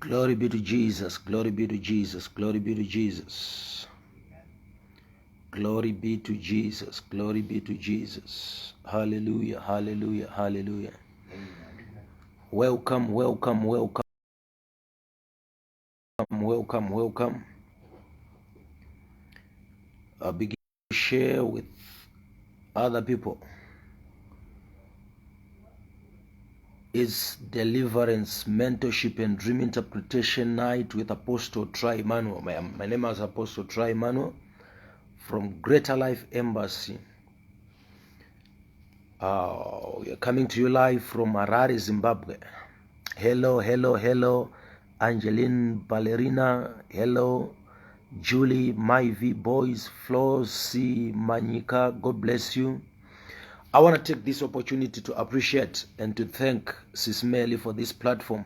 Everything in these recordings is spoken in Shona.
Glory be to Jesus. Glory be to Jesus. Glory be to Jesus. Glory be to Jesus. Glory be to Jesus. Hallelujah. Hallelujah. Hallelujah. Welcome, welcome, welcome, welcome, welcome. Begin to share with other people. It's Deliverance, Mentorship and Dream Interpretation Night with Apostle Tri Emmanuel. My name is Apostle Tri Emmanuel from Greater Life Embassy. We are coming to you live from Harare, Zimbabwe. Hello, hello, hello, Angeline Ballerina. Hello, Julie, Myvi, Boys, Flo, C, Manika. God bless you. I want to take this opportunity to appreciate and to thank Sis Melly for this platform.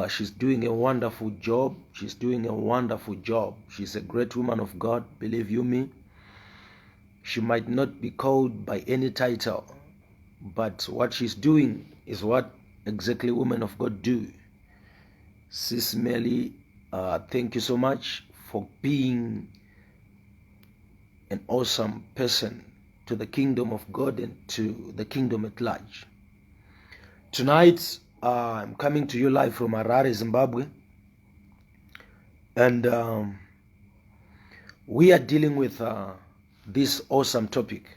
She's doing a wonderful job. She's doing a wonderful job. She's a great woman of God, believe you me. She might not be called by any title, but what she's doing is what exactly women of God do. Sis Melly, thank you so much for being an awesome person to the kingdom of God and to the kingdom at large. Tonight, I'm coming to you live from Harare, Zimbabwe, and we are dealing with this awesome topic,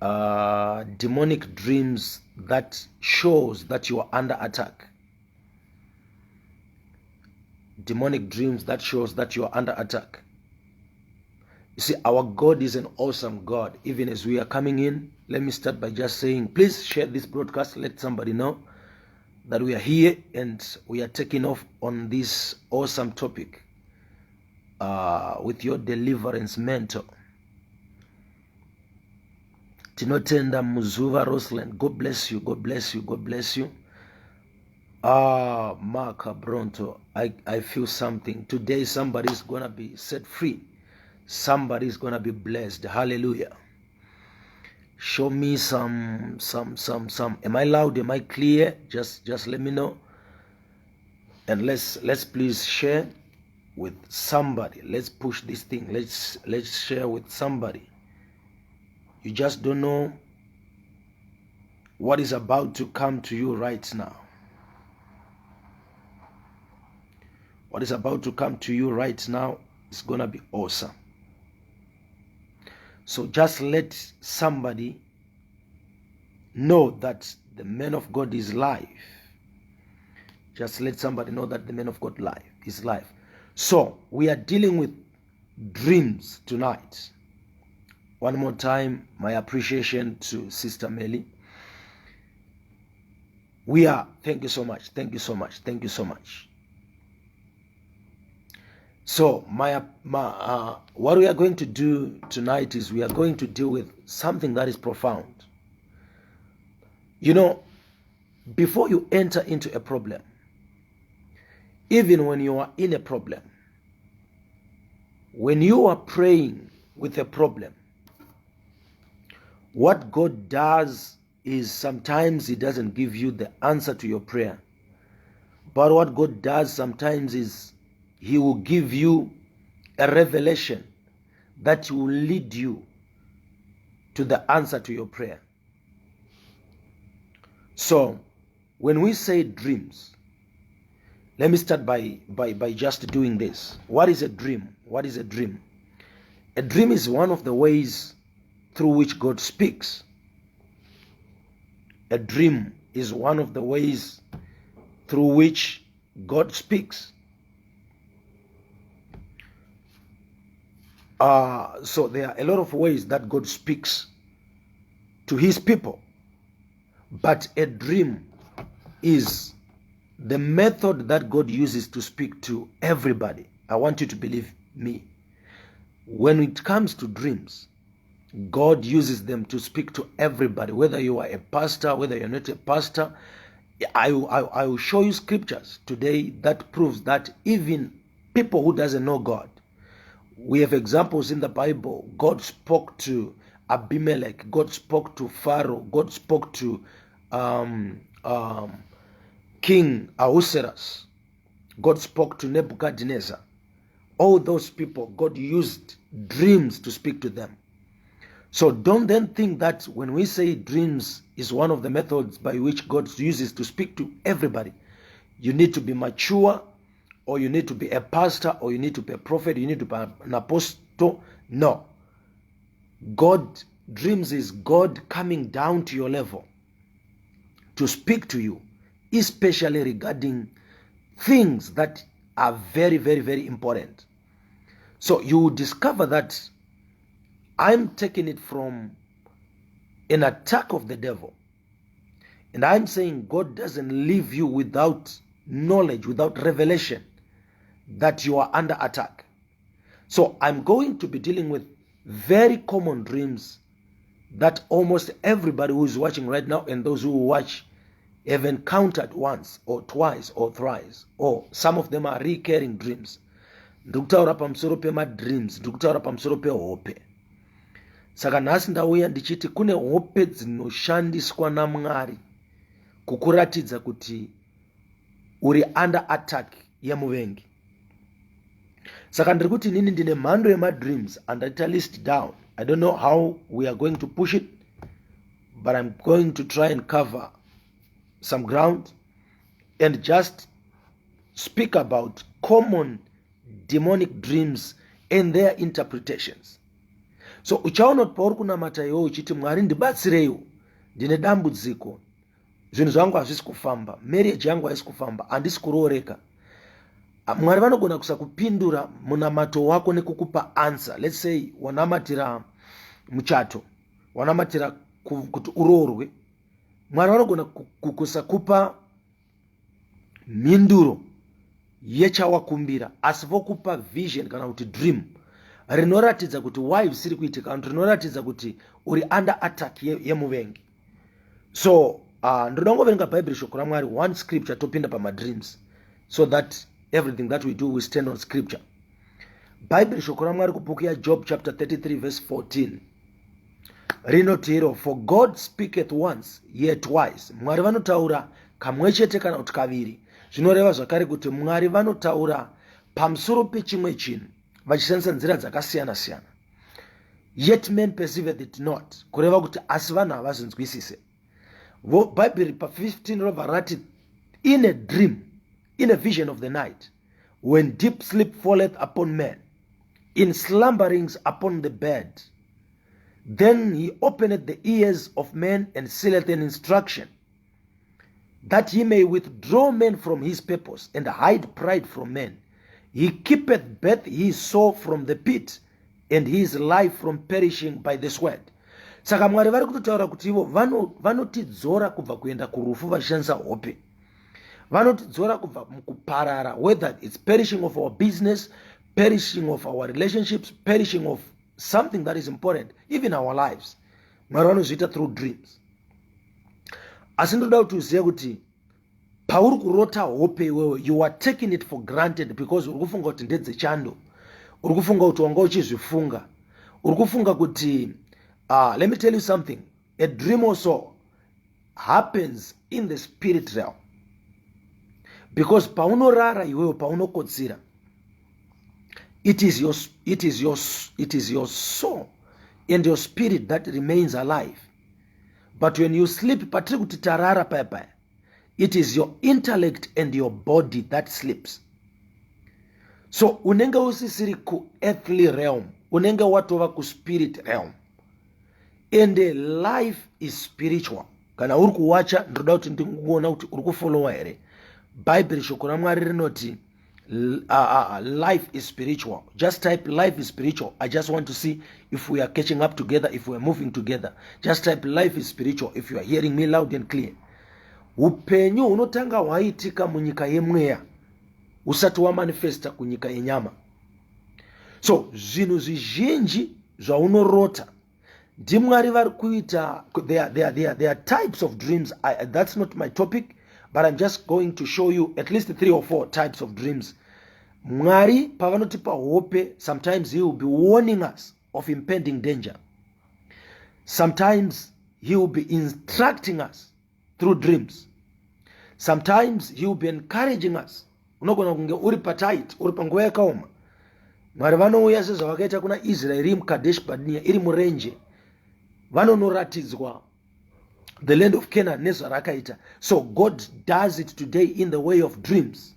demonic dreams that shows that you are under attack. Demonic dreams that shows that you are under attack. You see, our God is an awesome God. Even as we are coming in, let me start by just saying, please share this broadcast. Let somebody know that we are here and we are taking off on this awesome topic with your deliverance mentor. Tinotenda Muzuva Rosland, God bless you, God bless you, God bless you. Marka Bronto, I feel something. Today somebody's going to be set free. Somebody's going to be blessed. Hallelujah. Show me some. Am I loud? Am I clear? Just let me know. And let's please share with somebody. Let's push this thing. Let's share with somebody. You just don't know what is about to come to you right now. What is about to come to you right now is going to be awesome. So just let somebody know that the man of God is live. Just let somebody know that the man of God is live. So we are dealing with dreams tonight. One more time, my appreciation to Sister Melly. Thank you so much. Thank you so much. Thank you so much. So what we are going to do tonight is we are going to deal with something that is profound. You know, before you enter into a problem, even when you are in a problem, when you are praying with a problem, what God does is sometimes He doesn't give you the answer to your prayer. But what God does sometimes is He will give you a revelation that will lead you to the answer to your prayer. So, when we say dreams, let me start by just doing this. What is a dream? What is a dream? A dream is one of the ways through which God speaks. A dream is one of the ways through which God speaks. So there are a lot of ways that God speaks to His people. But a dream is the method that God uses to speak to everybody. I want you to believe me. When it comes to dreams, God uses them to speak to everybody, whether you are a pastor, whether you're not a pastor. I will show you scriptures today that proves that even people who doesn't know God, we have examples in the Bible. God spoke to Abimelech, God spoke to Pharaoh, God spoke to King King Ahasuerus, God spoke to Nebuchadnezzar. All those people, God used dreams to speak to them. So don't then think that when we say dreams is one of the methods by which God uses to speak to everybody, you need to be mature, or you need to be a pastor, or you need to be a prophet, you need to be an apostle. No. Dreams is God coming down to your level to speak to you, especially regarding things that are very, very, very important. So you will discover that I'm taking it from an attack of the devil. And I'm saying God doesn't leave you without knowledge, without revelation that you are under attack. So I'm going to be dealing with very common dreams that almost everybody who is watching right now and those who watch have encountered once or twice or thrice, or some of them are recurring dreams. Ndikutaura pamusoro pemadreams, ndikutaura pamusoro pehope. Saka nhasi ndauya ndichiti kune hope dzinoshandiswa naMwari kukuratidza kuti uri under attack yemuvengi. Saka ndiri kuti inini ndine mhando yemadreams and I list down. I don't know how we are going to push it, but I'm going to try and cover some ground and just speak about common demonic dreams and their interpretations. So uchaona pauri kunamata iwe uchiti Mwari ndibatsireiwo, ndine dambudziko, zvinhu zvangu hazvisi kufamba, marriage yangu haisi kufamba, handisi kurooreka. Mwari vanogona kusakupindura munamato wako nekukupa answer. Let's say wanamatira muchato, wanamatira kuti uroorwe, Mwari vanogona kusakupa mhinduro yechawakumbira, asi vokupa vision kana kuti dream rinoratidza kuti why zvisiri kuitika, kana rinoratidza kuti uri under attack yemuvengi. So ndoda kungoverenga Bible shoko raMwari, one scripture topinda pamadreams, so that everything that we do we stand on scripture. Bible shoko raMwari kubhuku yaJob chapter 33 verse 14 rinoti hero, for God speaketh once yet twice. Mwari vanotaura kamwe chete kana kuti kaviri. Zvinoreva zvakare kuti Mwari vanotaura pamusoro pechimwe chinhu vachishandisa nzira dzakasiyana siyana. Yet men perceiveth it not, kureva kuti asi vanhu havazvinzwisise. Bible pa 15 rova rati, in a dream, in a vision of the night, when deep sleep falleth upon men, in slumberings upon the bed, then he openeth the ears of men and sealeth an instruction, that he may withdraw men from his purpose and hide pride from men. He keepeth both his soul from the pit and his life from perishing by the sword. Saka Mwari vari kutotaura kuti ivo vanotidzora kubva kuenda kurufu vachishandisa hope. Vanotidzora kubva mukuparara, whether it's perishing of our business, perishing of our relationships, perishing of something that is important, even our lives. Mwari vanozviita through dreams. Asi ndoda kuti uzive kuti pauri kurota hope iwewe, you are taking it for granted because uri kufunga kuti ndedzechando, uri kufunga kuti wanga uchizvifunga, uri kufunga kuti let me tell you something, a dream also happens in the spirit realm. Because paunorara iwewe, paunokotsira, it is your soul and your spirit that remains alive. But when you sleep, patiri kuti tarara paya, it is your intellect and your body that sleeps. So unenge usisiri ku earthly realm, unenge watova ku spirit realm. And the life is spiritual. Kana uri kuwacha ndoda kuti ndikuona kuti uri kufollowa here. Bible shoko raMwari rinoti life is spiritual. Just type life is spiritual. I just want to see if we are catching up together, if we are moving together. Just type life is spiritual if you are hearing me loud and clear. Upenyu unotanga waitika munyika yemweya usati wamanifesta kunyika yenyama. So zvinhu zvizhinji zvaunorota ndimwari vari kuita. There are types of dreams. That's not my topic, but I'm just going to show you at least 3 or 4 types of dreams. Mwari pavanotipa hope, sometimes he will be warning us of impending danger. Sometimes he will be instructing us through dreams. Sometimes he will be encouraging us. Unogona kunge uri patight, uri panguva yakaoma. Mwari vanouya sezvavakaita kuna Israeri muKadesh Barnea iri murenje. Vanondoratidzwa the land of Canaan nezvarakaita. So God does it today in the way of dreams.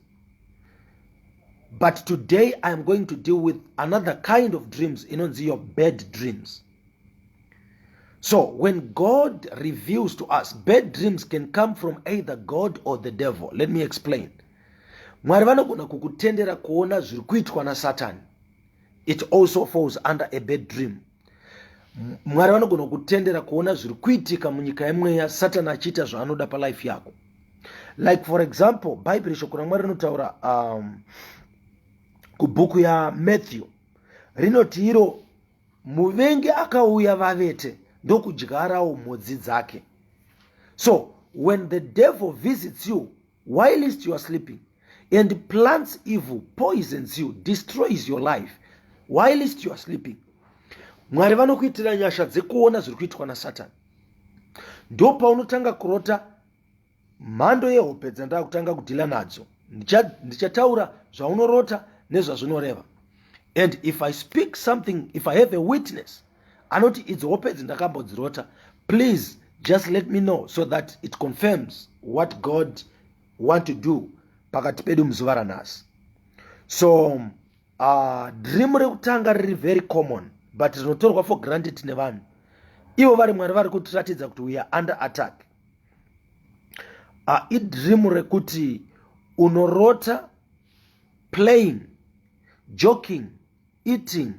But today I am going to deal with another kind of dreams, your bad dreams. So when God reveals to us, bad dreams can come from either God or the devil. Let me explain. Mwari vanogona kukutendera kuona zviri kuitwa na Satan. It also falls under a bad dream. Mwari vanogona kukutendera kuona zviri kuitika munyika yemweya Satan achiita zvaanoda palife yako. Like for example, Bible shoko raMwari rinotaura kubhuku ya Matthew rinoti iro muvengi akauya vavete ndokudyarawo mhodzi dzake. So when the devil visits you whilst you are sleeping and plants evil, poisons you, destroys your life whilst you are sleeping, Mwari vanokuitira nyasha dzekuona zviri kuitwa na Satan. Ndo paunotanga kurota mhando yehope dzandava kutanga kudhila nadzo. Ndichataura zvaunorota nezvazvinoreva. And if I speak something, if I have a witness anoti idzi hope dzindakambodzirota, please just let me know so that it confirms what God want to do pakati pedu muzuva ranhasi. So dream rekutanga riri very common, but rinotorwa for granted nevanhu. Ivo vari Mwari vari kutiratidza kuti we are under attack. Idream rekuti unorota playing, joking, eating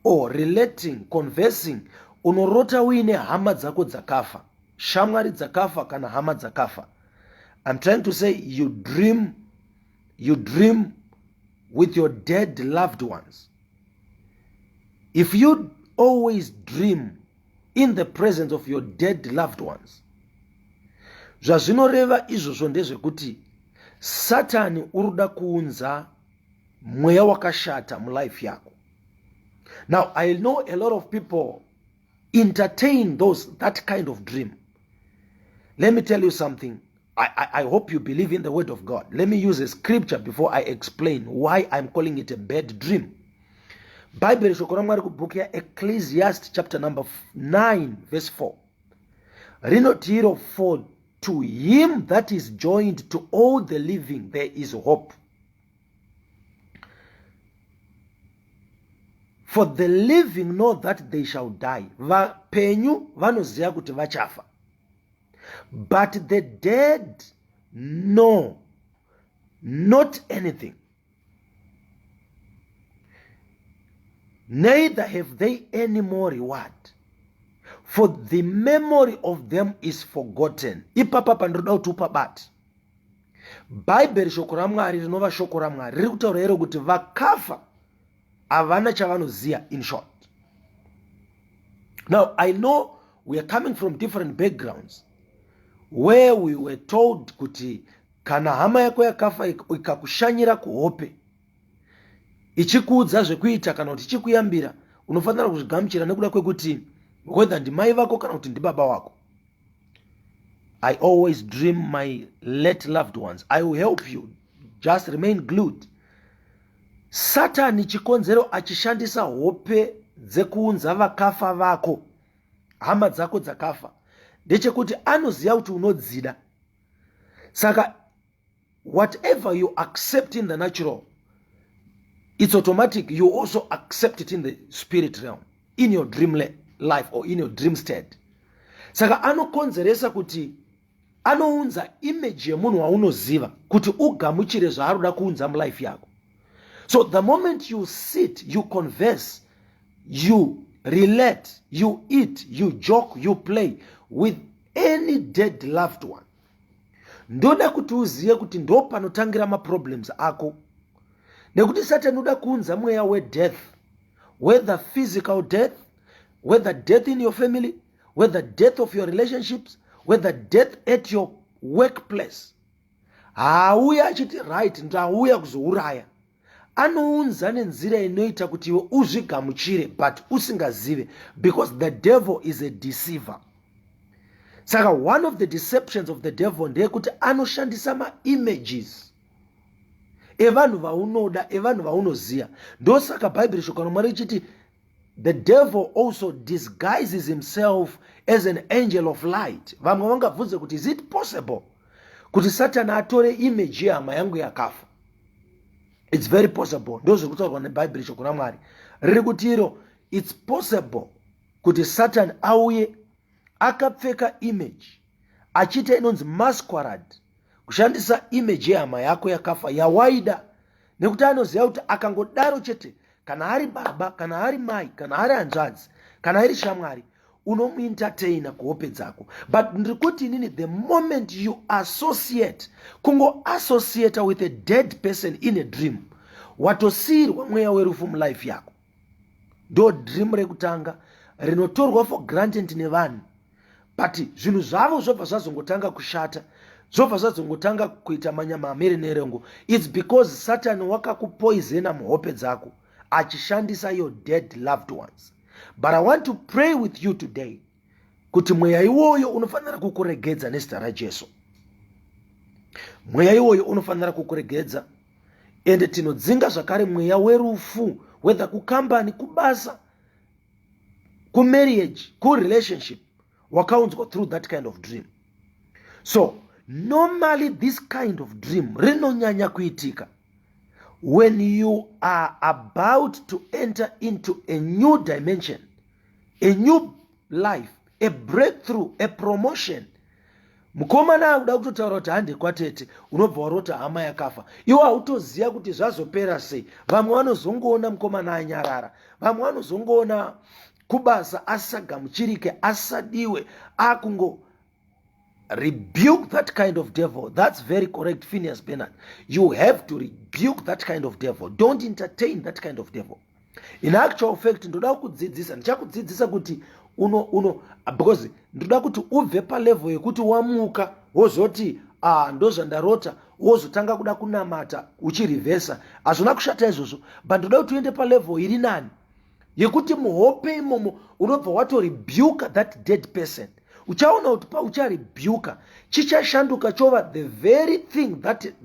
or relating, conversing, unorota uine hama dzako dzakafa, shamwari dzakafa kana hama dzakafa. I'm trying to say you dream with your dead loved ones. If you always dream in the presence of your dead loved ones, zvazvinoreva izvozvo ndezvekuti Satani uruda kuunza mweya wakashata mulife yako. Now I know a lot of people entertain that kind of dream. Let me tell you something. I hope you believe in the word of God. Let me use a scripture before I explain why I'm calling it a bad dream. Bible shoko raMwari kubhuku ya Ecclesiastes chapter number 9 verse 4. Rinoti iro, for to him that is joined to all the living there is hope. For the living know that they shall die. Vapenyu vanoziva kuti vachafa. But the dead know not anything. Neither have they any more reward. For the memory of them is forgotten. Ipapa pandoda utupa bat. Bible shoko raMwari rinova shoko raMwari riri kutaura ero kuti vakafa havana chavanoziya, in short. Now I know we are coming from different backgrounds where we were told kuti kana hama yako yakafa ikakushanyira kuhope ichikuudza zvekuita kana kuti ichikuyambira, unofanira kuzvigamuchira nekuda kwekuti whether ndimai vako kana kuti ndibaba wako. I always dream my late loved ones. I will help you. Just remain glued. Satani chikonzero achishandisa hope dzekuunza vakafa vako, hama dzako dzakafa, ndechekuti anoziva kuti unodzida. Saka whatever you accept in the natural, it's automatic. You also accept it in the spirit realm, in your dream life or in your dream state. Saka anokonzeresa kuti anounza image yemunhu waunoziva kuti ugamuchire zvaaroda kuunza mulife yako. So the moment you sit, you converse, you relate, you eat, you joke, you play with any dead loved one, ndoda kuti uziye kuti ndo panotangira maproblems ako. Nekuti Satan uda kuunza mweya we-death, whether physical death, whether death in your family, whether death of your relationships, whether death at your workplace. Hauya achiti right, ndauya kuzouraya. Anounza nenzira inoita kuti iwe uzvigamuchire but usingazive, because the devil is a deceiver. Saka one of the deceptions of the devil ndeyekuti anoshandisa ma-images evanhu vaunoda, evanhu vaunoziya. Ndosaka Bible shoko raMwari richiti the devil also disguises himself as an angel of light. Vamwe vangabvunze kuti is it possible kuti Satan atore image yehama yangu yakafa? It's very possible. Ndozviri kutaurwa neBhayibheri shoko raMwari riri kuti iro it's possible kuti Satan auye akapfeka image achita inonzi masquerade, kushandisa image yehama yako yakafa yawaida, nekuti anoziva kuti akangodaro chete, kana ari baba, kana ari mai, kana ari hanzvadzi, kana ari shamwari, unomuentertaina kuhope dzako. But ndikuti inini, the moment you associate, kungo associate with a dead person in a dream, watosirwa mweya werufu mulife yako. Ndo dream rekutanga rinotorwa for granted nevanhu, but zvinhu zvavo zvobva zvazongotanga kushata, zvobva zvazongotanga kuita manyama amere nerengo. It's because Satan wakakupoisona muhope dzako achishandisa your dead loved ones. But I want to pray with you today kuti mweya iwoyo unofanira kukuregedza nezita raJesu. Mweya iwoyo unofanira kukuregedza, ende tinodzinga zvakare mweya werufu, whether kukambani, kubasa, kumarriage, kurelationship, wakaunzwa through that kind of dream. So normally this kind of dream rinonyanya kuitika when you are about to enter into a new dimension, a new life, a breakthrough, a promotion. Mukomana akuda kutotaura kuti hande kwatete, unobva warota hama yakafa, iwe hautoziya kuti zvazopera sei. Vamwe vanozongoona mukomana anyarara, vamwe vanozongoona kubasa asagamuchirike, asadiwe, akungo rebuke that kind of devil. That's very correct, Phineas Bernard. You have to rebuke that kind of devil. Don't entertain that kind of devil. In actual fact, ndoda kudzidzisa, ndichakudzidzisa kuti because ndoda kuti ubve pa level yekuti wamuka wozoti ndozvandarota wozotanga kuda kunamata uchirivhesa. Hazvina kushata izvozvo, but ndoda kuti uende pa level iri nani yekuti muhope imomo unobva wato rebuke that dead person. Uchaona kuti pa ucharebuka chichashanduka chova the very thing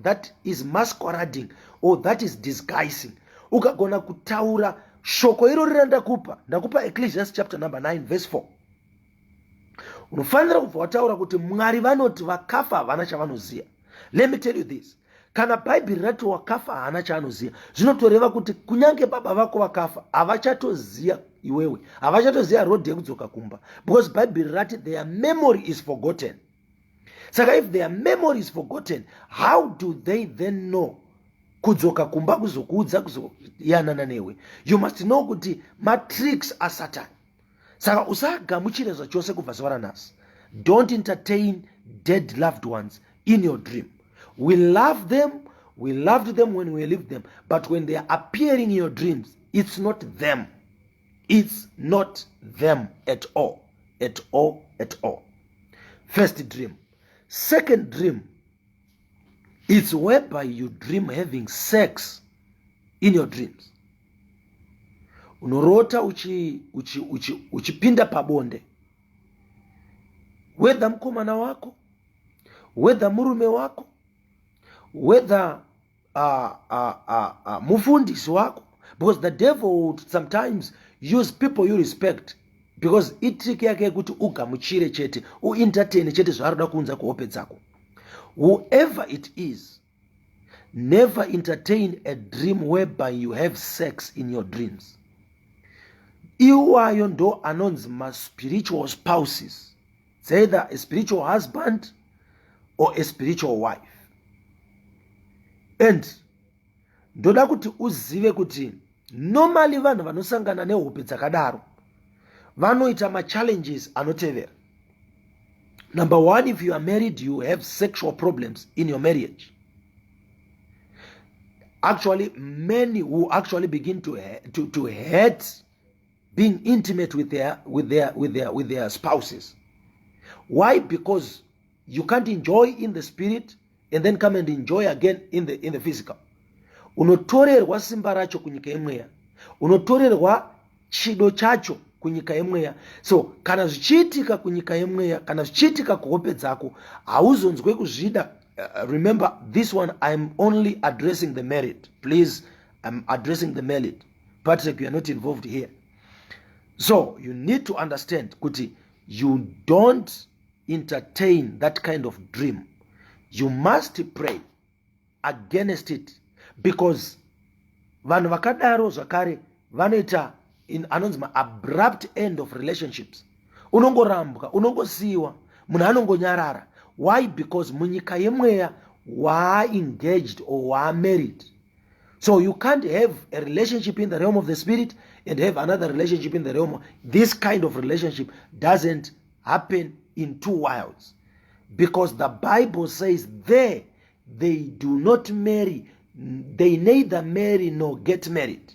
that is masquerading or that is disguising. Ukagona kutaura shoko iro rira ndakupa Ecclesiastes chapter number 9 verse 4. Unofanira kubva wataura kuti Mwari vanoti vakafa havana chavanoziya. Let me tell you this. Kana Bhaibheri rati wakafa haana chaanoziya, zvinotoreva kuti kunyange baba vako vakafa havachatoziya iwewe, havachatoziya road yekudzoka kumba, because Bhaibheri rati their memory is forgotten. Saka if their memory is forgotten, how do they then know kudzoka kumba kuzokuudza kuzoyanana newe? You must know kuti matricks are Satan. Saka usagamuchire zvachose kubva zuva ranhasi. Don't entertain dead loved ones in your dream. We love them, we loved them when we lived them, but when they are appearing in your dreams, it's not them. It's not them at all, at all, at all. First dream. Second dream, it's whereby you dream having sex in your dreams. Unorota uchipinda pabonde, whether mkomana wako, whether murume wako, whether mufundisi wako, because the devil would sometimes use people you respect, because itrick yake kuti ugamuchire chete, uentertain chete zvaroda kuunza kuhope dzako. Whoever it is, never entertain a dream whereby you have sex in your dreams. Iwayo ndo anonzi ma spiritual spouses. It's either a spiritual husband or a spiritual wife. And ndoda kuti uzive kuti normally vanhu vanosangana nehope dzakadaro vanoita ma-challenges anotevera. Number one, if you are married, you have sexual problems in your marriage. Actually, many who actually begin to hate being intimate with their spouses. Why? Because you can't enjoy in the spirit and then come and enjoy again in the physical. Unotorerwa simba racho kunyika imweya, unotorerwa chido chacho kunyika yemweya. So kana zvichiitika kunyika yemweya, kana zvichiitika kuhope dzako, hauzonzwe kuzvida. Remember this one, I'm only addressing the merit. Please, I'm addressing the merit. Patrick, you are not involved here. So you need to understand kuti you don't entertain that kind of dream. You must pray against it, because vanhu vakadaro zvakare vanoita anonzi abrupt end of relationships. Unongorambwa, unongosiyiwa, munhu anongonyarara. Why? Because munyika yemweya engaged or married. So you can't have a relationship in the realm of the spirit and have another relationship in the realm of... This kind of relationship doesn't happen in two worlds, because the Bible says they do not marry, they neither marry nor get married.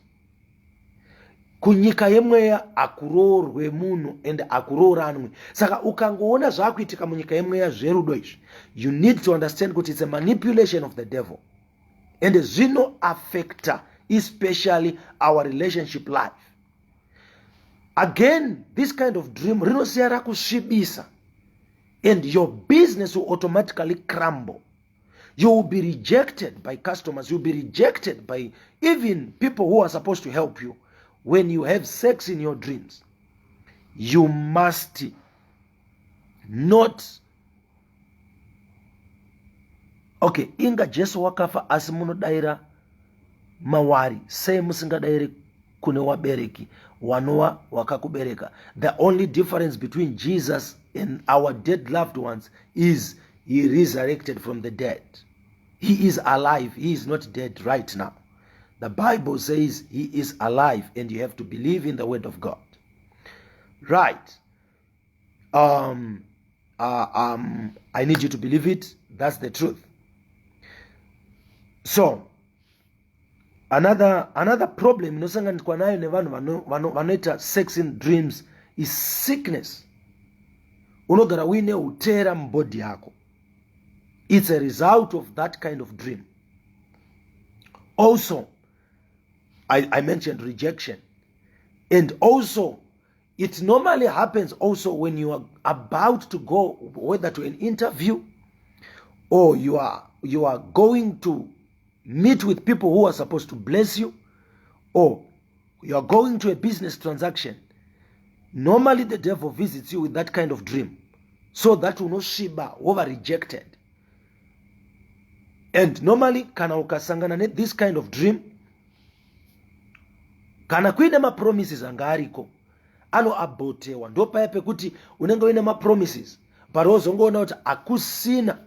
Kunyika yemweya akuroorwe munhu and akuroranwe. Saka ukangoona zvakuitika munyika yemweya zverudo izvi, you need to understand kuti it's a manipulation of the devil, and zvino affecta especially our relationship life. Again, this kind of dream rinosiya rakusvibisa, and your business will automatically crumble. You will be rejected by customers, you'll be rejected by even people who are supposed to help you. When you have sex in your dreams, you must not... Okay, inga Jesu wakafa asi munodaira mawari, sei musingadairi kune wabereki wanowa wakakubereka. The only difference between Jesus and our dead loved ones is he resurrected from the dead. He is alive. He is not dead right now. The Bible says he is alive, and you have to believe in the word of God. Right. I need you to believe it. That's the truth. So, another problem inosanganikwa nayo nevanhu vanoita sex in dreams is sickness. Unogara uine utera mubody yako. It's a result of that kind of dream. Also, I mentioned rejection. And also, it normally happens also when you are about to go, whether to an interview, or you are going to meet with people who are supposed to bless you, or you are going to a business transaction. Normally the devil visits you with that kind of dream, so that you know Shiba over rejected. And normally kana ukasangana this kind of dream, kana kuine ma promises angariko anoabotewa. Ndo paya pekuti unenge uine ma promises, but ozongoona kuti akusina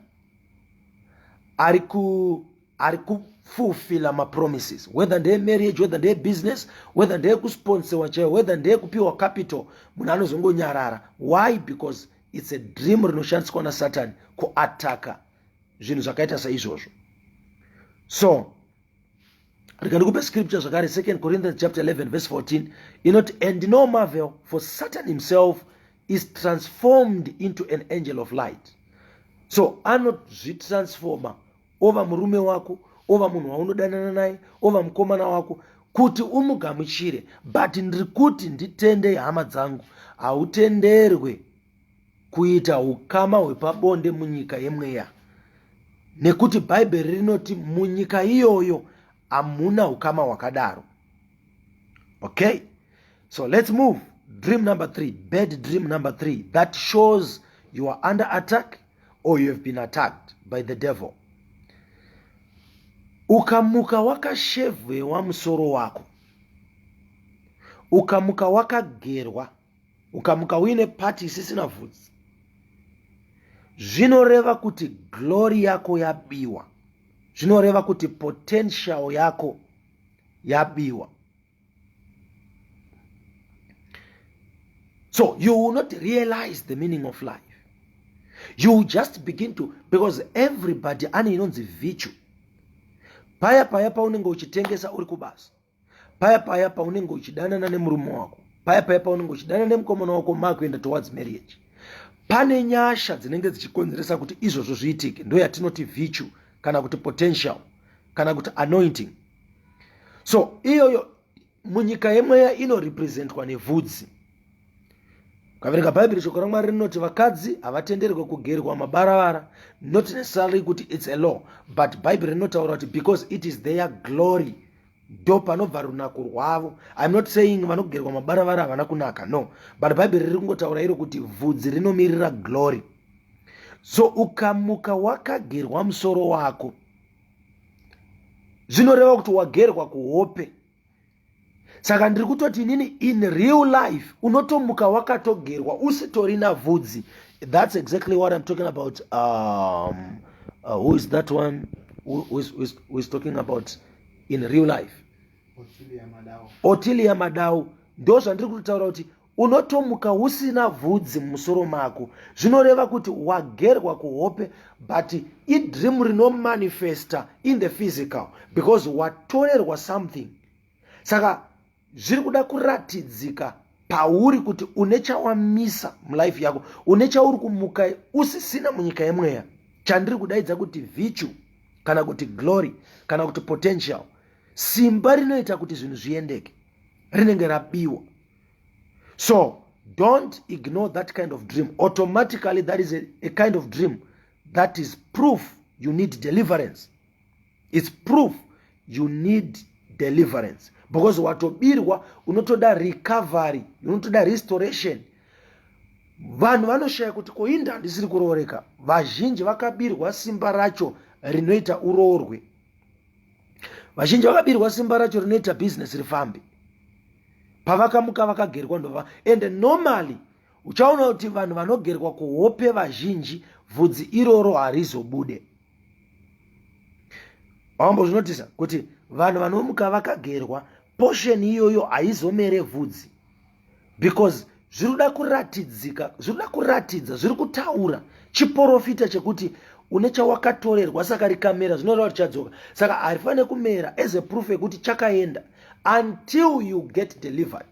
ari kufulfilla ma promises, whether ndeye marriage, whether ndeye business, whether ndeye kusponsorwa chaiwo, whether ndeye kupiwa capital, munhu anozongonyarara. Why? Because it's a dream rinoshandiswa naSatan kuataka zvinhu zvakaita saizvozvo. So ndikupe scripture zvakare, 2 Corinthians chapter 11 verse 14 inoti, and no marvel, for Satan himself is transformed into an angel of light. So anozvitransforma over murume wako, over munhu waunodanana naye, over mukomana wako, kuti umugamuchire. But ndiri kuti nditende hama dzangu, hautenderwe kuita ukama hwepabonde munyika yemweya, nekuti Bhaibheri rinoti munyika iyoyo hamuna ukama wakadaro. Okay, so let's move. Dream number 3, bad dream number 3, that shows you are under attack or you have been attacked by the devil. Ukamuka wakashevhewa musoro wako, ukamuka wakagerwa, ukamuka uine pati isisina vhudzi, zvinoreva kuti glory yako yabiwa, zvinoreva kuti potential yako yabiwa. So you will not realize the meaning of life. You will just begin to, because everybody ane inonzi virtue. Paya paunenge uchitengesa uri kubasa, paya paunenge uchidanana nemurume wako, paya paunenge uchidanana nemukomana wako makuenda towards marriage, pane nyasha dzinenge dzichikonzeresa kuti izvozvo zviitike. Ndo yatinoti virtue, kana kuti potential, kana kuti anointing. So iyoyo munyika yemweya inorepresentwa nevhudzi. Kaverenga Bible shoko raMwari rinoti vakadzi havatenderwe kugerwa mabaravara, not necessarily kuti it's a law, but Bible rinotaura kuti because it is their glory ndo panobva runako rwavo. I'm not saying vanogerwa mabaravara havana kunaka, no, but Bible riri kungotaura iro kuti vhudzi rinomirira glory. So ukamuka wakagerwa musoro wako zvinoreva kuti wagerwa kuhope. Saka ndiri kutoti inini in real life unotomuka wakatogerwa usitorina vhudzi. That's exactly what I'm talking about. Who is that one who is talking about in real life? Otilia Madao. Ndo zvandiri kutaura kuti unotomuka usina vhudzi musoro mako. Zvinoreva kuti wagerwa kuhope, but idream rinomanifesta in the physical because watorerwa something. Saka zviri kuda kuratidzika pauri kuti une chawamisa mulife yako, une chauri kumuka usisina munyika yemweya, chandiri kudaidza kuti virtue kana kuti glory kana kuti potential. Simba rinoita kuti zvinhu zviendeke rinenge rabiwa. So don't ignore that kind of dream. Automatically that is a kind of dream that is proof you need deliverance. It's proof you need deliverance. Because watobirwa unotoda recovery, unotoda restoration. Vanhu vanoshaya kuti koinda ndisiri kurooreka. Vazhinji vakabirwa simba racho rinoita uroorwe. Vazhinji vakabirwa simba racho rinoita business rifambe. Pavakamuka vakagerwa ndova. And normally uchaona kuti vanhu vanogerwa kuhope vazhinji vhudzi iroro harizobude. Wambo zvinotisa kuti vanhu vanomuka vakagerwa portion iyoyo haizomere vhudzi, because zviruda kuratidzika, zviruda kuratidza, zviri kutaura chiprofita chekuti une chawakatorerwa saka rikamera zvinoreva kuti chadzoka. Saka harifanire kumera as a proof yekuti chakaenda until you get delivered.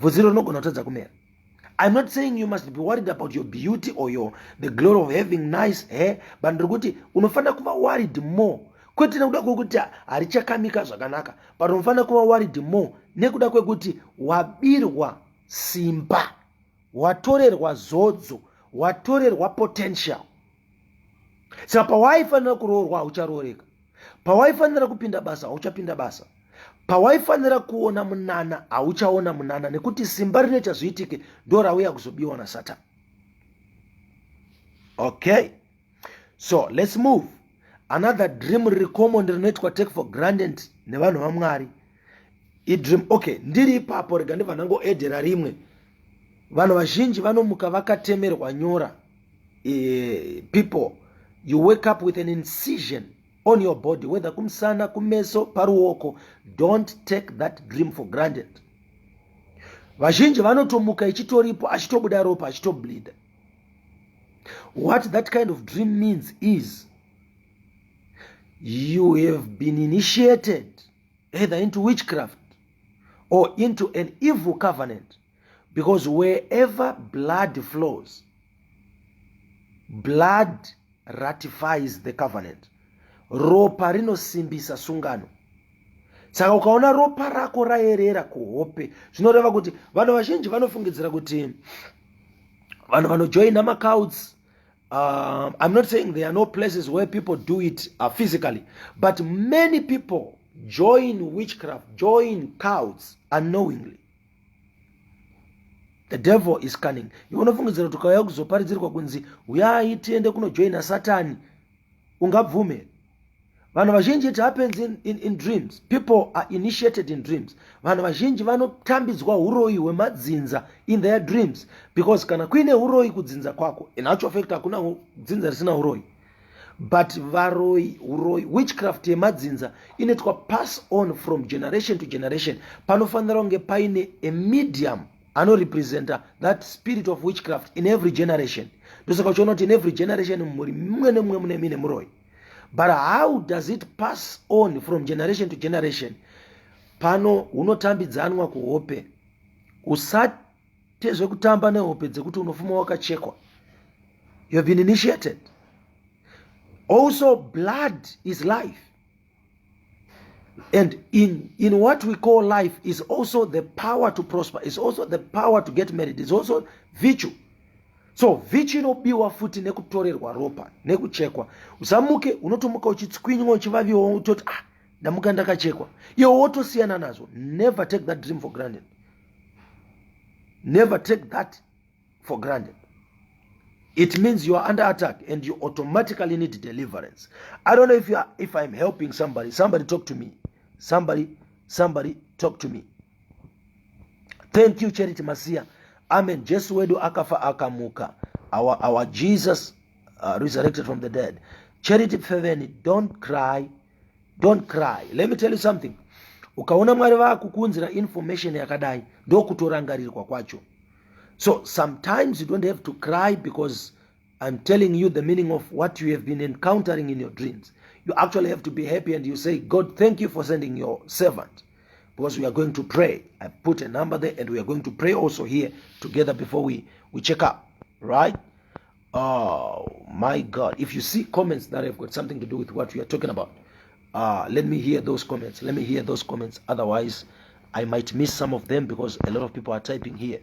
Vhudzi rinogona kutadza kumera. I'm not saying you must be worried about your beauty or the glory of having nice hair, but ndiri kuti unofanira kuva worried more. Kwete nekuda kwekuti harichakamika zvakanaka, but unofanira kuva worried more nekuda kwekuti wabirwa simba, watorerwa zodzo, watorerwa potential. Saka pawaifanira kuroorwa haucharooreka, pawaifanira kupinda basa hauchapinda basa, pawaifanira kuona munana hauchaona munana, nekuti simba rinoita zviitike ndo rauya kuzobiwa naSatani. Okay, so let's move. Another dream riri common rinoitwa take for granted nevanhu vaMwari. Dream, okay, ndiri ipapo rega ndibva ndangoedhera rimwe. Vanhu vazhinji vanomuka vakatemerwa nyora. People, you wake up with an incision on your body, whether kumusana, kumeso, paruoko. Don't take that dream for granted. Vazhinji vanotomuka ichitoripo achitobuda ropa achitobleed. What that kind of dream means is you have been initiated either into witchcraft or into an evil covenant, because wherever blood flows, blood ratifies the covenant. Ropa rinosimbisa sungano. Saka ukaona ropa rako raerera kuhope, zvinoreva kuti vanhu vazhinji vanofungidzira kuti vanhu vanojoina macults. I'm not saying there are no places where people do it physically, but many people join witchcraft, join cults unknowingly. The devil is cunning. Unofungidzira kuti ukauya kuzoparidzirwa kunzi uyai tiende kunojoina Satani, ungabvume. Vanhu vazhinji, it happens in dreams. People are initiated in dreams. Vanhu vazhinji vanotambidzwa uroi hwemadzinza in their dreams, because kana kuine uroi kudzinza kwako, in actual fact hakuna dzinza risina uroi, but uroi witchcraft yemadzinza inoitwa pass on from generation to generation. Panofanira kunge paine a medium anorepresenta that spirit of witchcraft in every generation. Ndosaka uchiona kuti in every generation muri mumwe nemumwe mune mine muroi. But how does it pass on from generation to generation? Pano unotambidzanwa kuhope. Usatezwe kutamba nehope dzekuti unofuma wakachekwa. You have been initiated. Also, blood is life. And in what we call life is also the power to prosper. It's also the power to get married. It's also virtue. So virtue inobiwa futi nekutorerwa ropa, nekuchekwa. Usamuke unotomuka uchitskwinywa uchivaviwa utoti ndamuka ndakachekwa. Iwo wotosiyana nazo. Never take that dream for granted. Never take that for granted. It means you are under attack and you automatically need deliverance. I don't know if I'm helping somebody. Somebody talk to me. Somebody talk to me. Thank you, Charity Masia. Amen. Jesu wedu akafa akamuka. Our Jesus resurrected from the dead. Charity Feveni, don't cry. Don't cry. Let me tell you something. Ukaona mwari wako kukunzira information yakadai ndo kutorangarirwa kwacho. So sometimes you don't have to cry because I'm telling you the meaning of what you have been encountering in your dreams. You actually have to be happy and you say, God, thank you for sending your servant. Because we are going to pray. I put a number there and we are going to pray also here together before we check up. Right? Oh my God. If you see comments that have got something to do with what we are talking about, let me hear those comments. Let me hear those comments. Otherwise, I might miss some of them because a lot of people are typing here.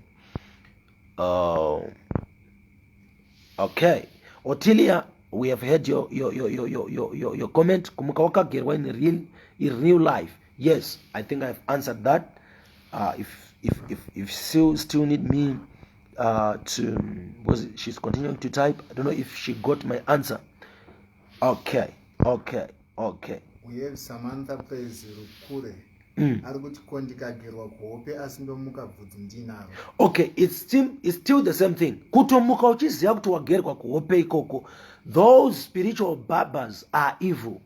Okay. Otilia, we have heard your comment. Kumuka wakagerwa in real life. Yes, I think I've answered that. If still need me she's continuing to type. I don't know if she got my answer. Okay. We have Samantha Pez Rukure. Okay, it's still the same thing. Kutomuka uchiziya kuti wagerwa kuhope ikoko. Those spiritual barbers are evil.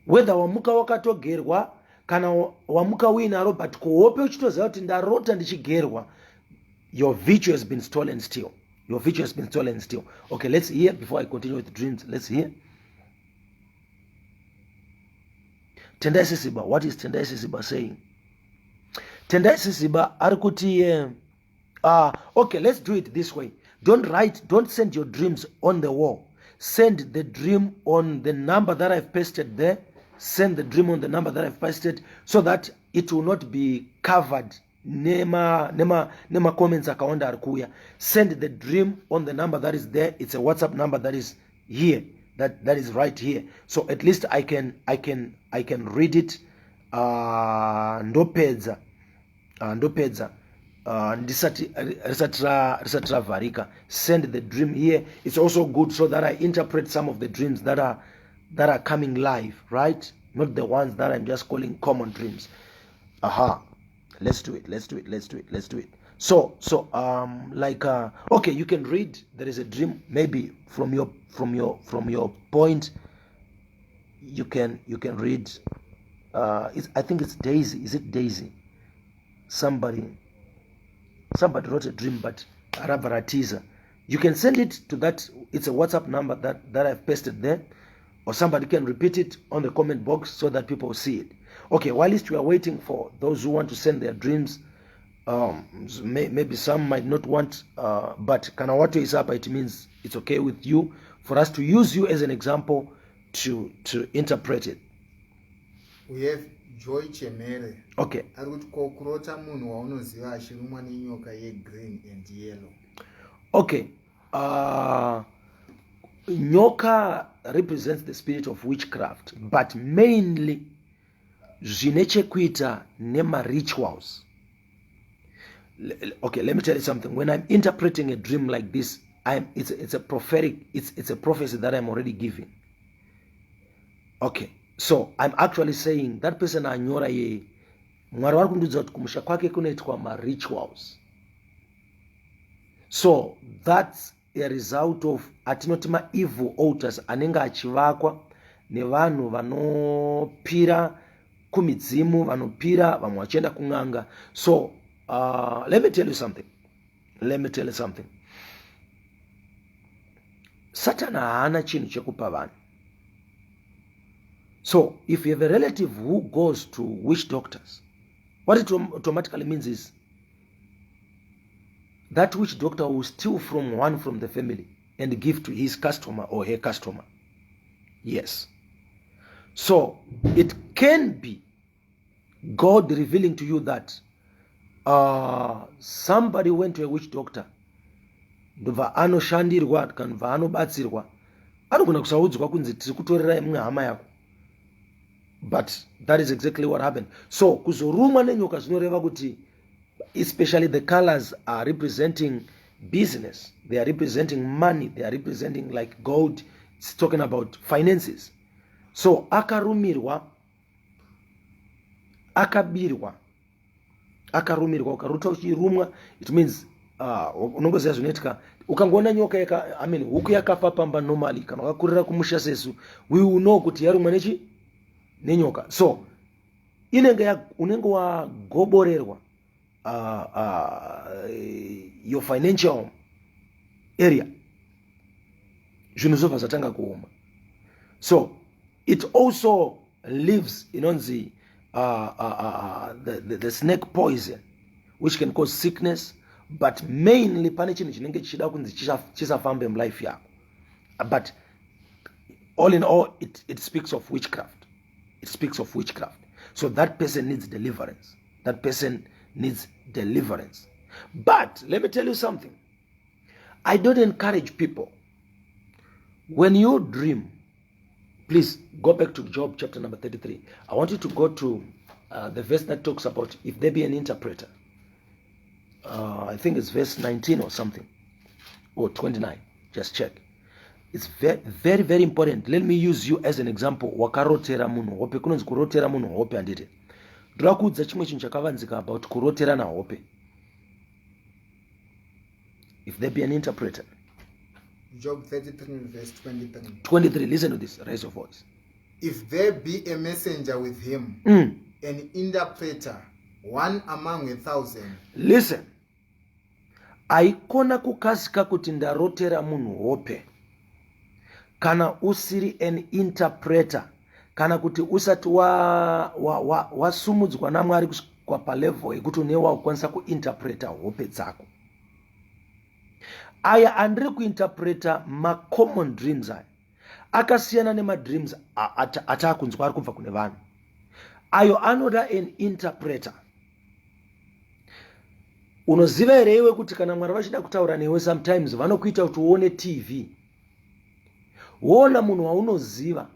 Whether wamuka wakatogerwa kana wamuka winaro but kuhope uchitoziya kuti ndarota ndichigerwa, your virtue has been stolen still. Your virtue has been stolen still. Okay, let's hear before I continue with the dreams. Let's hear. Tendai Sisiba, what is Tendai Sisiba saying? Tendai Sisiba arikuti okay, let's do it this way. Don't send your dreams on the wall. Send the dream on the number that I've pasted there. Send the dream on the number that I've pasted so that it will not be covered. Nema comments akaonda arikuya. Send the dream on the number that is there. It's a WhatsApp number that is here. That is right here. So at least I can read it. Ndopedza risatra varika. Send the dream here. It's also good so that I interpret some of the dreams that are coming live, right? Not the ones that I'm just calling common dreams. Let's do it. So okay, you can read. There is a dream maybe from your point. You can read. I think it's Daisy. Is it Daisy? Somebody wrote a dream, but Arabaratiza. You can send it to that. It's a WhatsApp number that I've pasted there, or somebody can repeat it on the comment box so that people see it. Okay, while we are waiting for those who want to send their dreams. Maybe some might not want, but Kanawato is up. It means it's okay with you for us to use you as an example to interpret it. We have Joy Chemere. Okay. Green and yellow. Okay. Nyoka represents the spirit of witchcraft, but mainly zvinechekuita nema rituals. Okay, let me tell you something. When I'm interpreting a dream like this, it's a prophetic, it's a prophecy that I'm already giving. Okay, so I'm actually saying that person anyora ye mwari wari kundudza kuti kumusha kwake kunoitwa ma rituals. So that's a result of atinoti ma evil altars anenge achivakwa nevanhu vanopira kumidzimu, vanopira vamwe vachienda kun'anga. So let me tell you something. Satan haana chinhu chekupa vanhu. So if you have a relative who goes to witch doctors, what it automatically means is that witch doctor will steal from one from the family and give to his customer or her customer. Yes. So it can be God revealing to you that somebody went to a witch doctor, ndobva anoshandirwa kana bva anobatsirwa, anogona kusaudzwa kunzi tiri kutorerai mumwe hama yako. But that is exactly what happened. So kuzorumwa nenyoka zvinoreva kuti, especially the colors are representing business, they are representing money, they are representing like gold. It's talking about finances. So akarumirwa, akabirwa, akarumirwa, ukaruta uchirumwa, it means unongoziva zvinoitika. Ukangoona nyoka huku yakafa pamba normally, kana wakakurira kumusha sesu, we will know kuti yarumwa nenyoka. So unenge wagoborerwa your financial area, zvinhu zvobva zvatanga kuoma. So it also lives the snake poison, which can cause sickness, but mainly pane chinhu chinenge chichida kunzi chisafambe mulife yako. But all in all, it speaks of witchcraft. It speaks of witchcraft. So that person needs deliverance. That person needs deliverance. But let me tell you something. I don't encourage people. When you dream, please go back to Job chapter number 33. I want you to go to the verse that talks about if there be an interpreter. I think it's verse 19 or something, or 29. Just check. It's very, very, very important. Let me use you as an example. Wakarotera munhu hope. Kunonzi kurotera munhu hope handite. Ndoda kuudza chimwe chinhu chakavanzika about kurotera na hope. If there be an interpreter. Job 33 verse 23. 23, listen to this. Raise your voice. If there be a messenger with him, an interpreter, one among 1,000. Listen. Aikona kukasika kuti ndarotera munhu hope. Kana usiri an interpreter, kana kuti usati wasumudzwa naMwari kusvika palevel yekuti unewa kukwanisa kuinterpreta hope dzako. Aya andiri kuinterpreta common dreams aya. Akasiyana nemadreams atakunzwa ari kubva kune vanhu. Ayo anoda an interpreter. Unoziva here iwe kuti kana Mwari vachida kutaura newe sometimes vanokuita kuti uone TV. Wona munhu waunoziva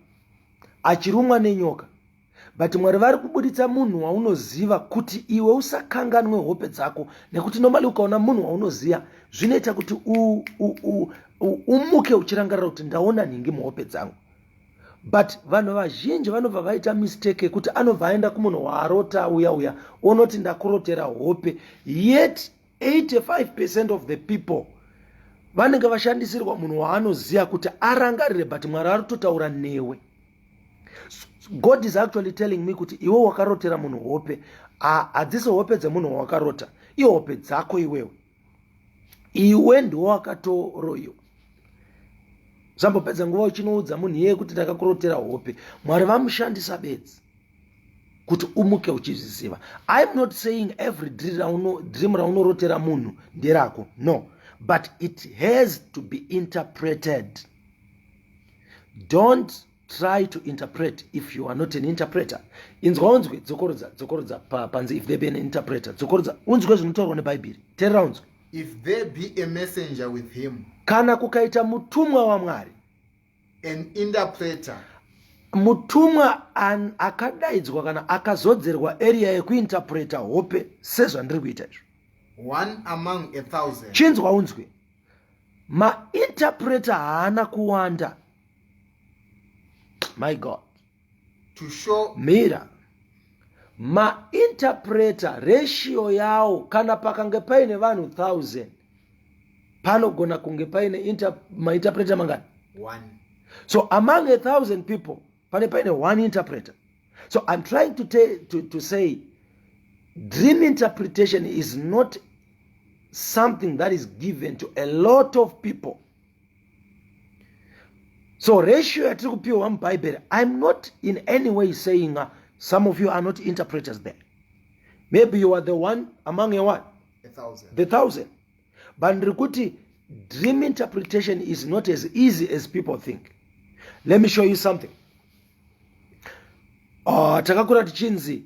achirumwa nenyoka, but Mwari vari kubuditsa munhu waunoziva kuti iwe usakanganwe hope dzako, nekuti normally ukaona munhu waunoziva zvinoita kuti umuke uchirangarira kuti ndaona nhingi muhope dzangu. But vanhu vazhinji vanobva vaita mistake kuti anobva aenda kumunhu waarota uya onoti ndakurotera hope, yet 85% of the people vanenge vashandisirwa munhu waanoziva kuti arangarire, but Mwari ari kutotaura newe. God is actually telling me kuti iwe wakarotera munhu hope, hadzisi hope dzemunhu wakarota, iyo hope dzako iwewe. Iwe ndiwo wakatoroyo. Zambopedza nguva uchinoudza munhu iye kuti ndakakurotera hope, Mwari vamushandisa bedzi kuti umuke uchizviziva. I'm not saying every dream raunorotera munhu nderako, no. But it has to be interpreted. Don't try to interpret if you are not an interpreter. Inzwa unzwe dzokorodza panzi if there be an interpreter. Dzokorodza unzwe zvinotaurwa neBhaibheri. Teerera unzwe. If there be a messenger with him, kana kukaita mutumwa waMwari, an interpreter, mutumwa akadaidzwa kana akazodzerwa area yekuinterpreta hope sezvandiri kuita izvo. one among 1,000. Chinzwa unzwe. Interpreter haana kuwanda. My God. To show mira. Interpreter ratio yao kana pakange paine vanhu 1,000 panogona kunge paine interpreter mangani? 1. So among 1,000 people paine one interpreter. So I'm trying to say dream interpretation is not something that is given to a lot of people. So ratio yatiri kupiwa muBhaibheri, I'm not in any way saying some of you are not interpreters there. Maybe you are the one among a what? 1,000. The 1,000. But ndikuti dream interpretation is not as easy as people think. Let me show you something. Takakura tichinzi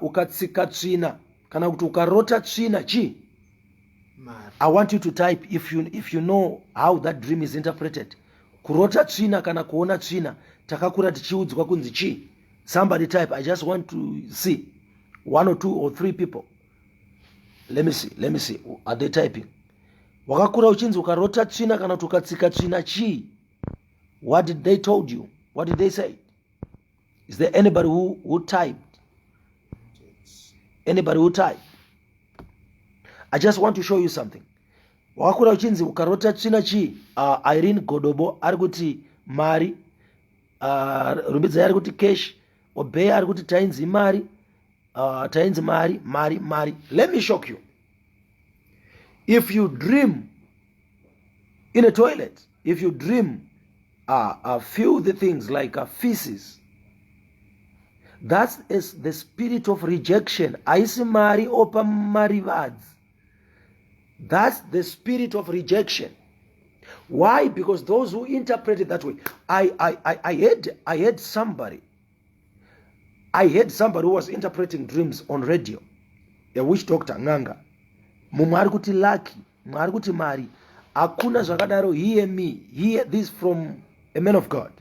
ukatsika tsvina kana kuti ukarota tsvina chi. I want you to type if you know how that dream is interpreted. Kurota tsvina kana kuona tsvina takakura tichiudzwa kunzi chi. Somebody type. I just want to see 1 or 2 or 3 people. Let me see. Are they typing? Wakakura uchinzi ukarota tsvina kana kuti ukatsika tsvina chi. What did they told you? What did they say? Is there anybody who typed? Anybody who typed? I just want to show you something. Wakakura uchinzi ukarota tsvina chi. Irene Godobo arikuti mari. Rumbidza arikuti cash. Obeya arikuti tainzi mari. Tainzi mari. Let me shock you. If you dream in a toilet, if you dream filthy things like feces, that is the spirit of rejection. Aisi mari opa marivads. That's the spirit of rejection. Why? Because those who interpret it that way. I heard somebody who was interpreting dreams on radio. A witch doctor nganga. Mumwe ari kuti lucky, mumwe ari kuti mari. Akuna zvakadaro, hear this from a man of God.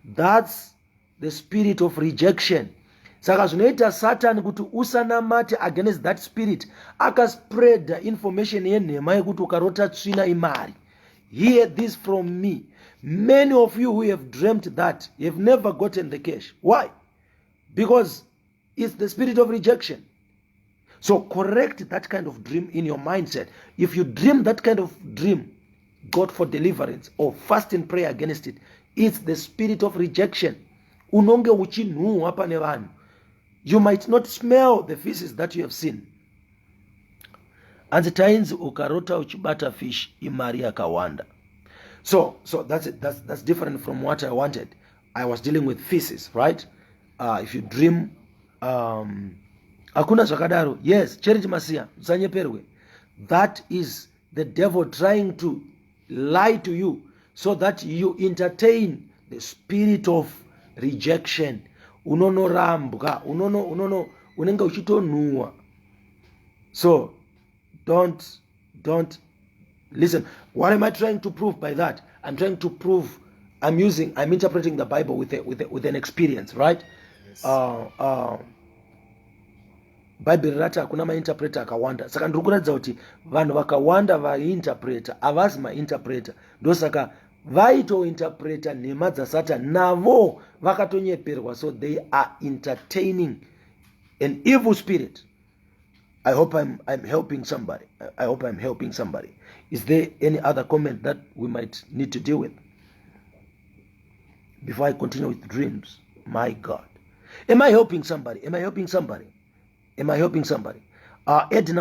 That's the spirit of rejection. Saka zvinoita Satan kuti usanamate against that spirit. Akaspread information yenhema yekuti ukarota tsvina imari. Hear this from me. Many of you who have dreamt that, you've never gotten the cash. Why? Because it's the spirit of rejection. So correct that kind of dream in your mindset. If you dream that kind of dream, God for deliverance or fast and pray against it. It's the spirit of rejection. Unonge uchinhuwa pane vanhu. You might not smell the feces that you have seen. And the times ukarota uchibata fish imari yakawanda. So that's it. That's different from what I wanted. I was dealing with feces, right? If you dream, akuna zvakadaro. Yes, Charity Masia, usanyeperwe. That is the devil trying to lie to you so that you entertain the spirit of rejection. Unonorambwa, unenge uchitonhuwa. So don't listen. What am I trying to prove by that? I'm trying to prove I'm interpreting the Bible with an experience, right? Yes. Bible rata hakuna mainterpreter akawanda. Saka ndiri kuratidza kuti vanhu vakawanda vainterpreter avazi mainterpreter. Ndosaka vaitointerpreta nhema dzaSatan navo vakatonyeperwa, so they are entertaining an evil spirit. I hope I'm helping somebody. I hope I'm helping somebody. Is there any other comment that we might need to deal with before I continue with dreams? My God. Am I helping somebody? Edna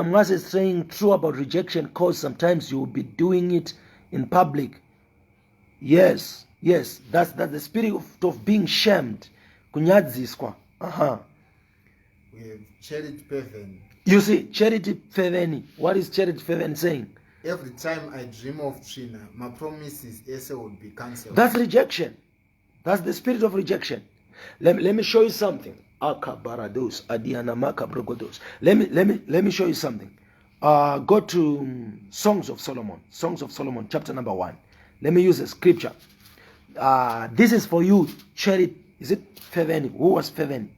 Mwase is saying true about rejection, cause sometimes you will be doing it in public. Yes, that's the spirit of being shamed. Kunyadziswa. We have Charity Peveni. You see, Charity Peveni. What is Charity Peveni saying? Every time I dream of Trina, my promises essay would be cancelled. That's rejection. That's the spirit of rejection. Let me show you something. Akabarados, Adiana Makabrogodos. Let me show you something. Go to Songs of Solomon, chapter number 1. Let me use a scripture. This is for you, Charity. Is it Peveni? Who was Peveni?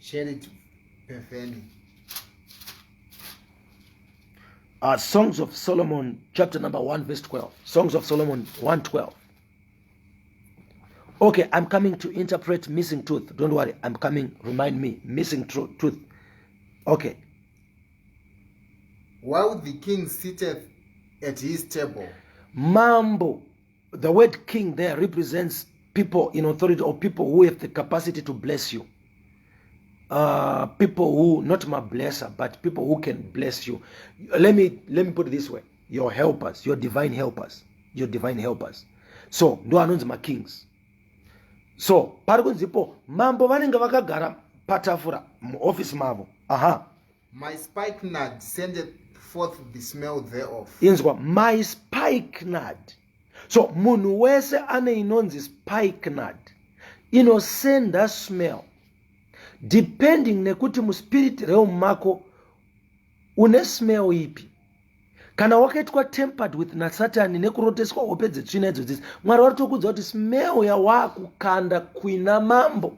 Charity Peveni. Songs of Solomon, chapter number 1, verse 12. Songs of Solomon 1:12. Okay, I'm coming to interpret missing tooth. Don't worry, I'm coming. Remind me, missing tooth. Okay. While the king sitteth at his table. Mambo. The word king there represents people in authority or people who have the capacity to bless you. People who, not my blesser, but people who can bless you. Let me put it this way. Your helpers, your divine helpers. So, ndo anonzi ma kings. So, parikunzipo mambo vanenge vakagara patafura mu office mavo. My spikenard sendeth forth the smell thereof. Inzwa, my spikenard. So munhu wese ane inonzi spikenard inosenda smell depending nekuti muspirit realm mako une smell ipi. Kana wakaitwa tempered with nasatani nekuroteswa hope dzetsvina idzodzisi, Mwari vari kutokudza kuti smell yawakukanda kuina mambo,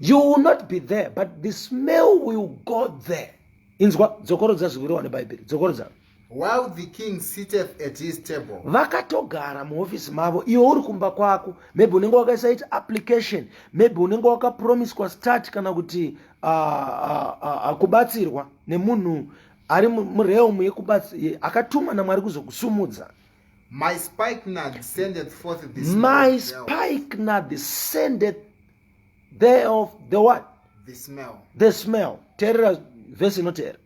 you will not be there, but the smell will go there. Inzwa dzokorodza zviviriwa neBhaibheri, dzokorodza. While the king sitteth at his table. Vakatogara muofisi mavo, iwe uri kumba kwako, maybe unenge wakasaita application, maybe unenge wakapromiswa start kana kuti kubatsirwa nemunhu ari murealm akatumwa naMwari kuzokusumudza. My spikenard sendeth forth the smell. My spikenard sendeth thereof the what? The smell. The smell. Terera verse inoteera.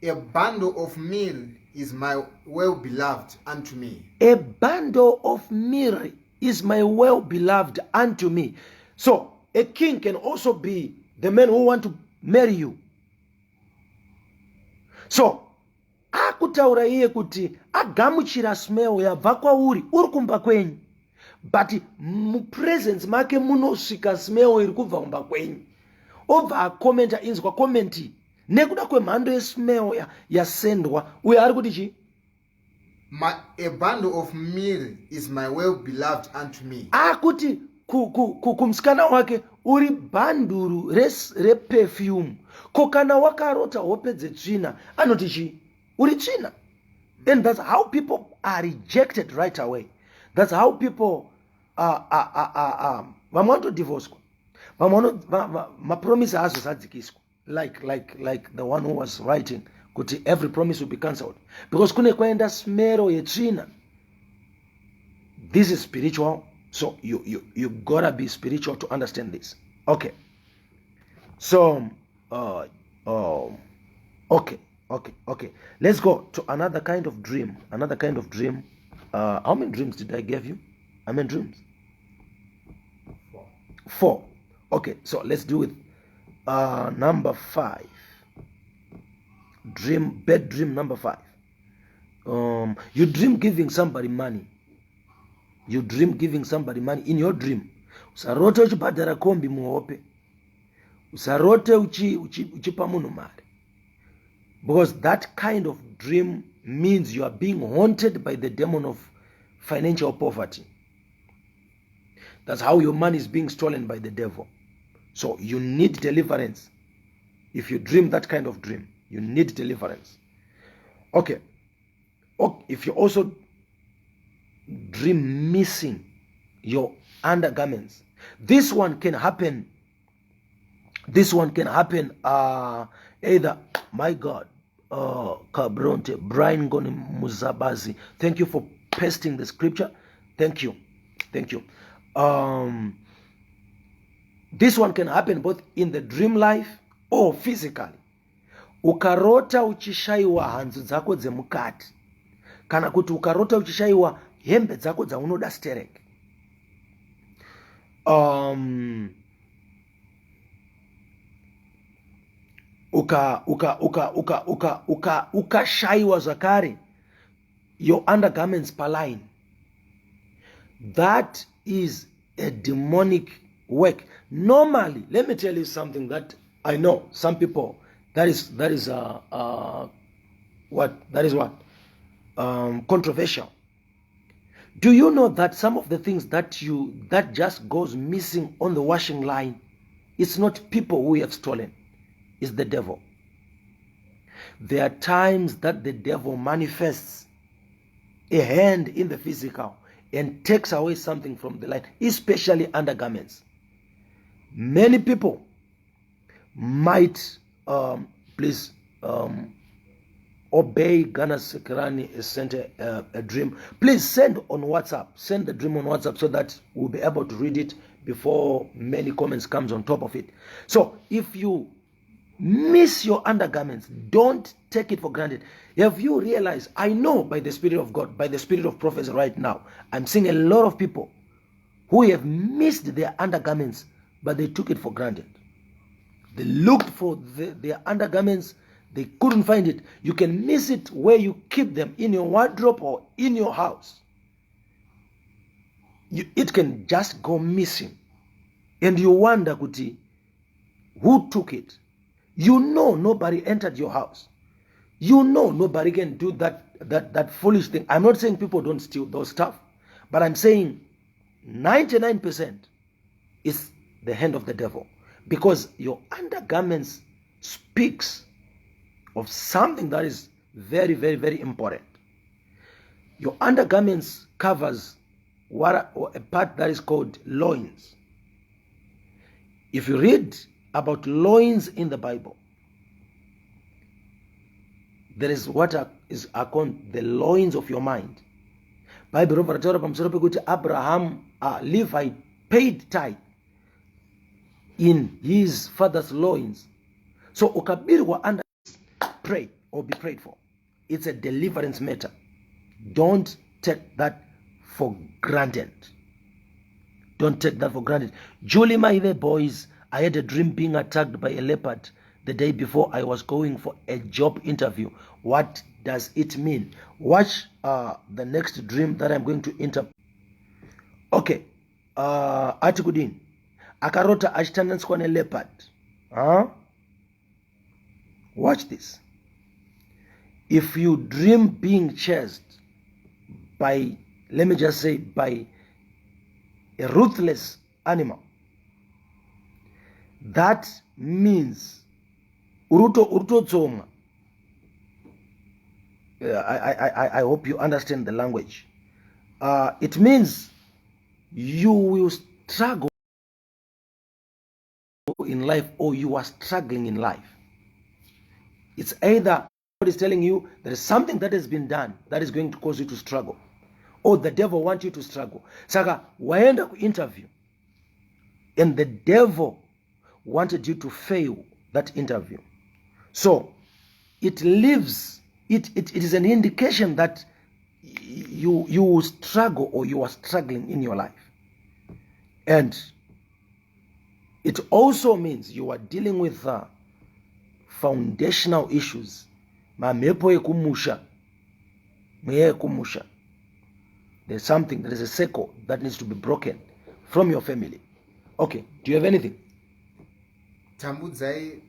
A bundle of meal is my well-beloved unto me. A bundle of meal is my well-beloved unto me. So, a king can also be the man who want to marry you. So, akutaura iye kuti agamuchira smell yabva kwauri uri kumba kwenyu, but mupresence make munosvika smell iri kubva kumba kwenyu. Obva akomenta, inzwa komenti nekuda kwemhando yesmell yasendwa uye ari kuti chi? A bundle of meal is my well-beloved unto me. Akuti kumsikana wake uri bhanduru reperfume. Ko kana wakarota hope dzetsvina anoti chi? Uri tsvina. And that's how people are rejected right away. That's how people vamwe vanotodivorcwa, vamwe mapromise hazozadzikiswa, like the one who was writing kuti every promise will be cancelled because kune kwaenda smero yetsvina. This is spiritual, so you gotta be spiritual to understand this. Okay, so okay, let's go to another kind of dream. How many dreams did I give you? How many dreams? 4. Okay, so let's do it. Number 5. Bad dream number 5. You dream giving somebody money. You dream giving somebody money in your dream. Usarote uchibhadhara kombi muhope. Usarote uchipa munhu mari. Because that kind of dream means you are being haunted by the demon of financial poverty. That's how your money is being stolen by the devil. So you need deliverance. If you dream that kind of dream, you need deliverance. Okay. If you also dream missing your undergarments, this one can happen either, my God, Kabronte, Brian Goni Muzabazi. Thank you for pasting the scripture. Thank you. This one can happen both in the dream life or physically. Ukarota uchishaiwa hanzu dzako dzemukati, kana kuti ukarota uchishaiwa hembe dzako dzaunoda stereke. Ukashaiwa zvakare your undergarments paline. That is a demonic work. Normally, let me tell you something that I know some people, that is controversial. Do you know that some of the things that just goes missing on the washing line, it's not people who have stolen, it's the devil. There are times that the devil manifests a hand in the physical and takes away something from the light, especially undergarments. Many people might please obey Ghana Sekerani sent a dream. Please send on WhatsApp. Send the dream on WhatsApp so that we'll be able to read it before many comments comes on top of it. So if you miss your undergarments, don't take it for granted. Have you realized, I know by the Spirit of God, by the Spirit of prophecy right now, I'm seeing a lot of people who have missed their undergarments, but they took it for granted. They looked for their undergarments, they couldn't find it. You can miss it where you keep them, in your wardrobe or in your house. it can just go missing. And you wonder, kuti, who took it? You know nobody entered your house. You know nobody can do that foolish thing. I'm not saying people don't steal those stuff, but I'm saying 99% is the hand of the devil, because your undergarments speaks of something that is very, very, very important. Your undergarments covers a part that is called loins. If you read about loins in the Bible, there is what is called the loins of your mind. Bible roparataura pamusoro pekuti Abraham, Levi paid tithe in his father's loins. So ukabirwa under, pray or be prayed for. It's a deliverance matter. Don't take that for granted. Don't take that for granted. Julie, my boys, I had a dream being attacked by a leopard the day before I was going for a job interview. What does it mean? Watch the next dream that I'm going to interpret. Okay. Atikudin. Akarota ashitaniswa ne leopard. Watch this. If you dream being chased by, let me just say, by a ruthless animal, that means uruto tsoma. I hope you understand the language. It means you will struggle in life, or you are struggling in life. It's either God is telling you there is something that has been done that is going to cause you to struggle, or the devil wants you to struggle. Saka waenda ku interview and the devil wanted you to fail that interview. So it leaves, it is an indication that you will struggle, or you are struggling in your life. And it also means you are dealing with foundational issues. Mamepo ekumusha. There's something, there is a circle that needs to be broken from your family. Okay, do you have anything? Tambudzai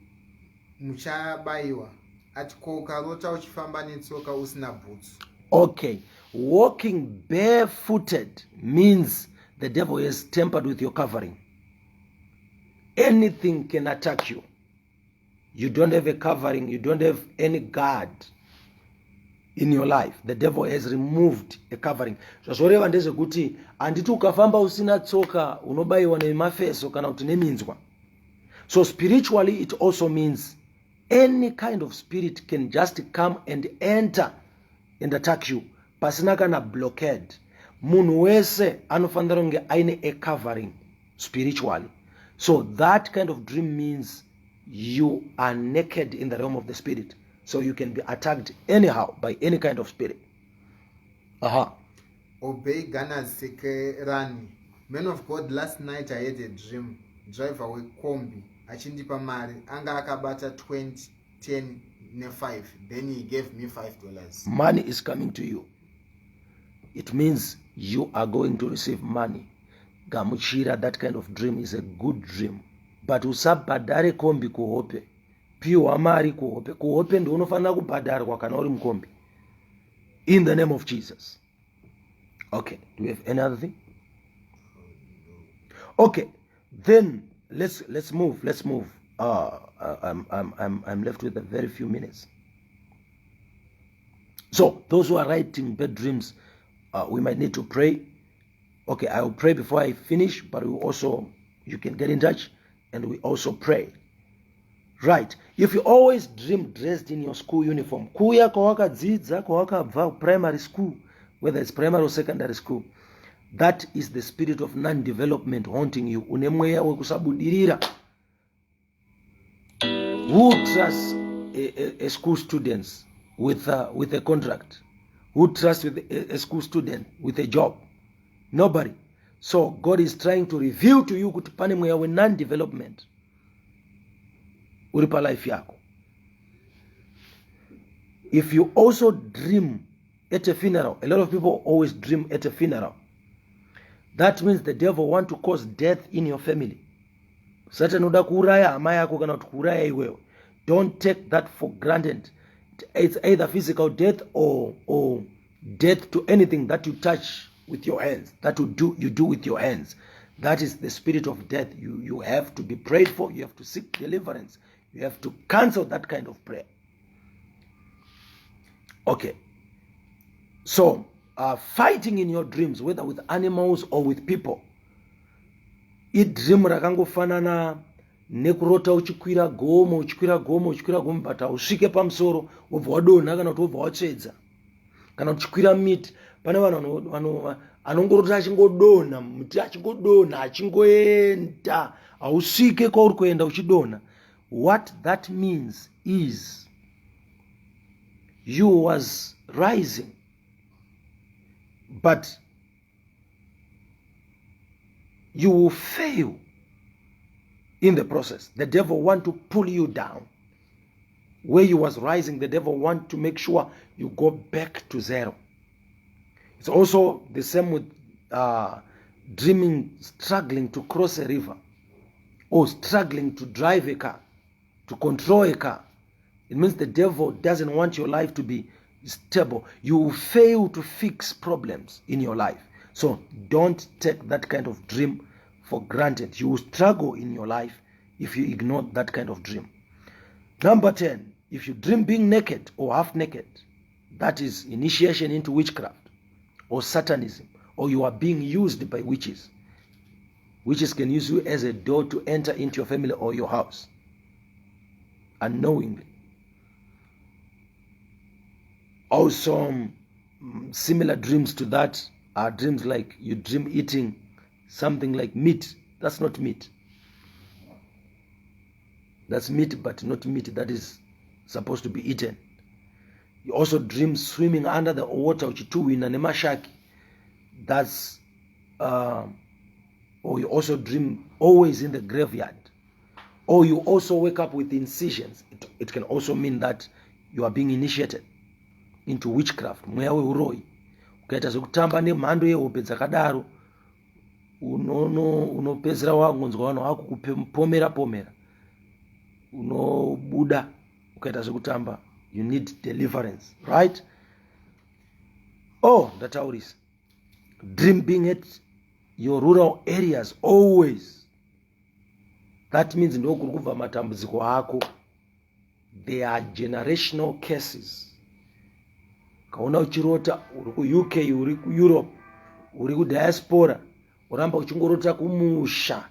muchabaiwa ati kokarota uchifamba netsoka usina boots. Okay, walking barefooted means the devil has tampered with your covering. Anything can attack you. You don't have a covering, you don't have any guard in your life. The devil has removed a covering. Zvazvoreva ndezvekuti anditi ukafamba usina tsoka unobaiwa nemafeso kana kuti neminzwa. So spiritually it also means any kind of spirit can just come and enter and attack you. Pasina kana blockade. Munhu wese anofanira kunge aine a covering spiritually. So that kind of dream means you are naked in the realm of the spirit. So you can be attacked anyhow by any kind of spirit. Obey Ghana's Sekerani. Man of God, last night I had a dream. Driver with kombi. Achindipa mari. Anga akabata 20, 10, 5. Then he gave me $5. Money is coming to you. It means you are going to receive money. Gamuchira, that kind of dream is a good dream. But usabhadhare kombi kuhope. Piwa mari kuhope. Kuhope ndo unofanira kubhadharwa kana uri mukombi. In the name of Jesus. Okay, do we have any other thing? Okay, then let's move. I'm left with a very few minutes. So those who are writing bad dreams, we might need to pray. Okay, I will pray before I finish, but you can get in touch and we also pray. Right. If you always dream dressed in your school uniform, kuya kwawakadzidza kwawakabva primary school, whether it's primary or secondary school, that is the spirit of non-development haunting you. Une mweya wekusabudirira. Who trusts a school students with a contract? Who trusts with a school student with a job? Nobody. So God is trying to reveal to you kuti pane mweya we non-development uripa life yako. If you also dream at a funeral, a lot of people always dream at a funeral. That means the devil want to cause death in your family. Satan uda kuuraya hama yako kana kuti kuuraya iwewe. Don't take that for granted. It's either physical death or death to anything that you touch with your hands, that you do with your hands. That is the spirit of death. You have to be prayed for. You have to seek deliverance. You have to cancel that kind of prayer. Okay. So, fighting in your dreams, whether with animals or with people. Idream rakangofanana nekurota uchikwira gomo but usvike pamusoro wobva wadonha kana kuti wobva watsvedza kana uchikwira miti. Pane vanhu anongorota achingodonha muti achingodonha achingoenda hausvike kwauri kuenda uchidonha. What that means is you was rising, but you will fail in the process. The devil want to pull you down. Where you was rising, the devil want to make sure you go back to zero. It's also the same with dreaming, struggling to cross a river, or struggling to drive a car, to control a car. It means the devil doesn't want your life to be stable. You will fail to fix problems in your life. So don't take that kind of dream for granted. You will struggle in your life if you ignore that kind of dream. Number 10, if you dream being naked or half naked, that is initiation into witchcraft or satanism, or you are being used by witches. Witches can use you as a door to enter into your family or your house unknowingly. Also, similar dreams to that are dreams like you dream eating something like meat. That's not meat. That's meat, but not meat that is supposed to be eaten. You also dream swimming under the water, uchituwina nemashaki. That's or you also dream always in the graveyard. Or you also wake up with incisions. It can also mean that you are being initiated into witchcraft. Mweya weuroi. Ukaita zvekutamba nemhando yehope dzakadaro, unopedzera wangonzwa vanhu vakukupomera unobuda ukaita zvekutamba. You need deliverance, right? Oh, ndataurisa. Dream being at your rural areas always. That means ndokuri kubva matambudziko ako. They are generational cases. Kaona uchirota uri ku UK, uri ku Europe, uri ku diaspora, uramba uchingorota kumusha.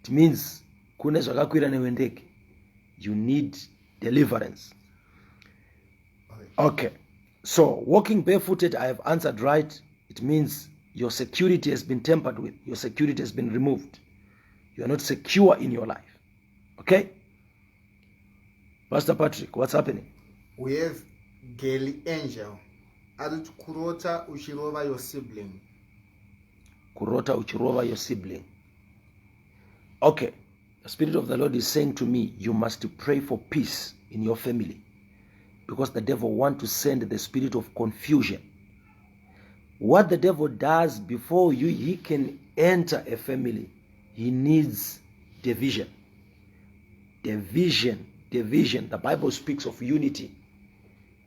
It means kune zvakakwira newendeke. You need deliverance. Okay. So, walking barefooted, I have answered right. It means your security has been tampered with. Your security has been removed. You are not secure in your life. Okay? Pastor Patrick, what's happening? We have girl angel. Adut kurota uchirova your sibling. Kurota uchirova your sibling. Okay. The Spirit of the Lord is saying to me, you must pray for peace in your family. Because the devil wants to send the spirit of confusion. What the devil does before he can enter a family, he needs division. Division. The Bible speaks of unity.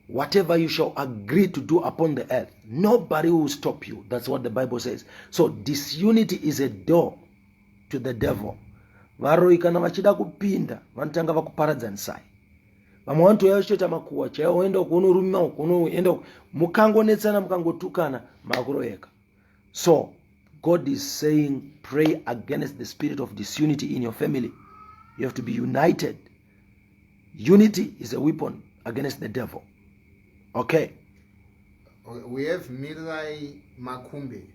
Whatever you shall agree to do upon the earth, nobody will stop you. That's what the Bible says. So disunity is a door to the devil. Varoi kana vachida kupinda, vanotanga vakuparadzanisai. Vamwe vanotouya vachiita makuhwa chaiwo oenda kunoruma kunoenda mukangonetsana mukangotukana makuroyeka. So God is saying pray against the spirit of disunity in your family. You have to be united. Unity is a weapon against the devil. Okay. We have Mirai Makumbe.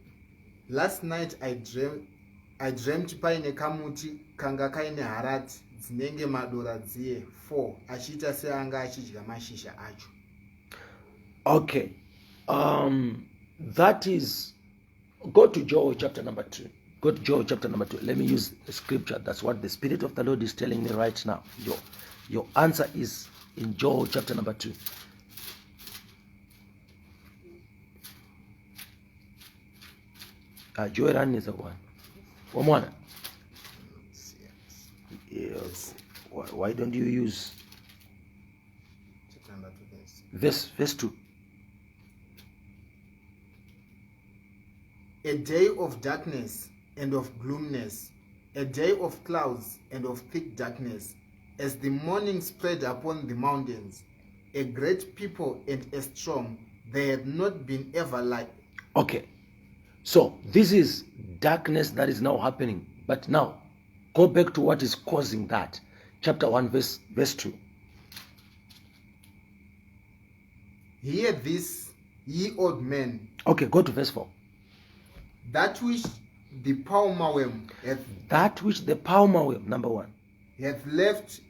Last night I dreamt paine kamuti kanga kaine harati dzinenge madora dziye 4 achiita seanga achidya mashizha acho. Okay. That is, go to Joel chapter number 2. Go to Joel chapter number 2. Let me use the scripture. That's what the Spirit of the Lord is telling me right now. Your answer is in Joel chapter number 2. Joy Run is a one. One. Yes. Why don't you use Chapter number 2, verse 2? A day of darkness and of gloominess, a day of clouds and of thick darkness, as the morning spread upon the mountains, a great people and a strong, they had not been ever like. Okay, so this is darkness that is now happening, but now go back to what is causing that. Chapter 1 verse 2. Hear this, ye old men. Okay, go to verse 4. That which the palmerworm number 1 hath left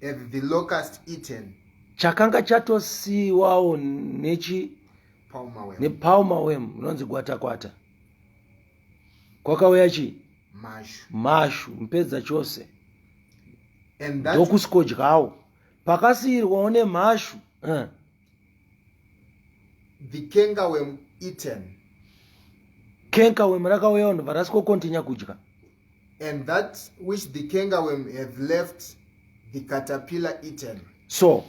hath the locust eaten. Chakanga chatosiwawo nepalmerworm unonzi gwatakwata kwakauya chi mashu mpedza chose ndokusikodyawo pakasiyirwawo nemhashu the cankerworm eaten. Cankerworm rakauyawo ndobva rasikokontinya kudya. And that which the cankerworm hath left the caterpillar eaten. So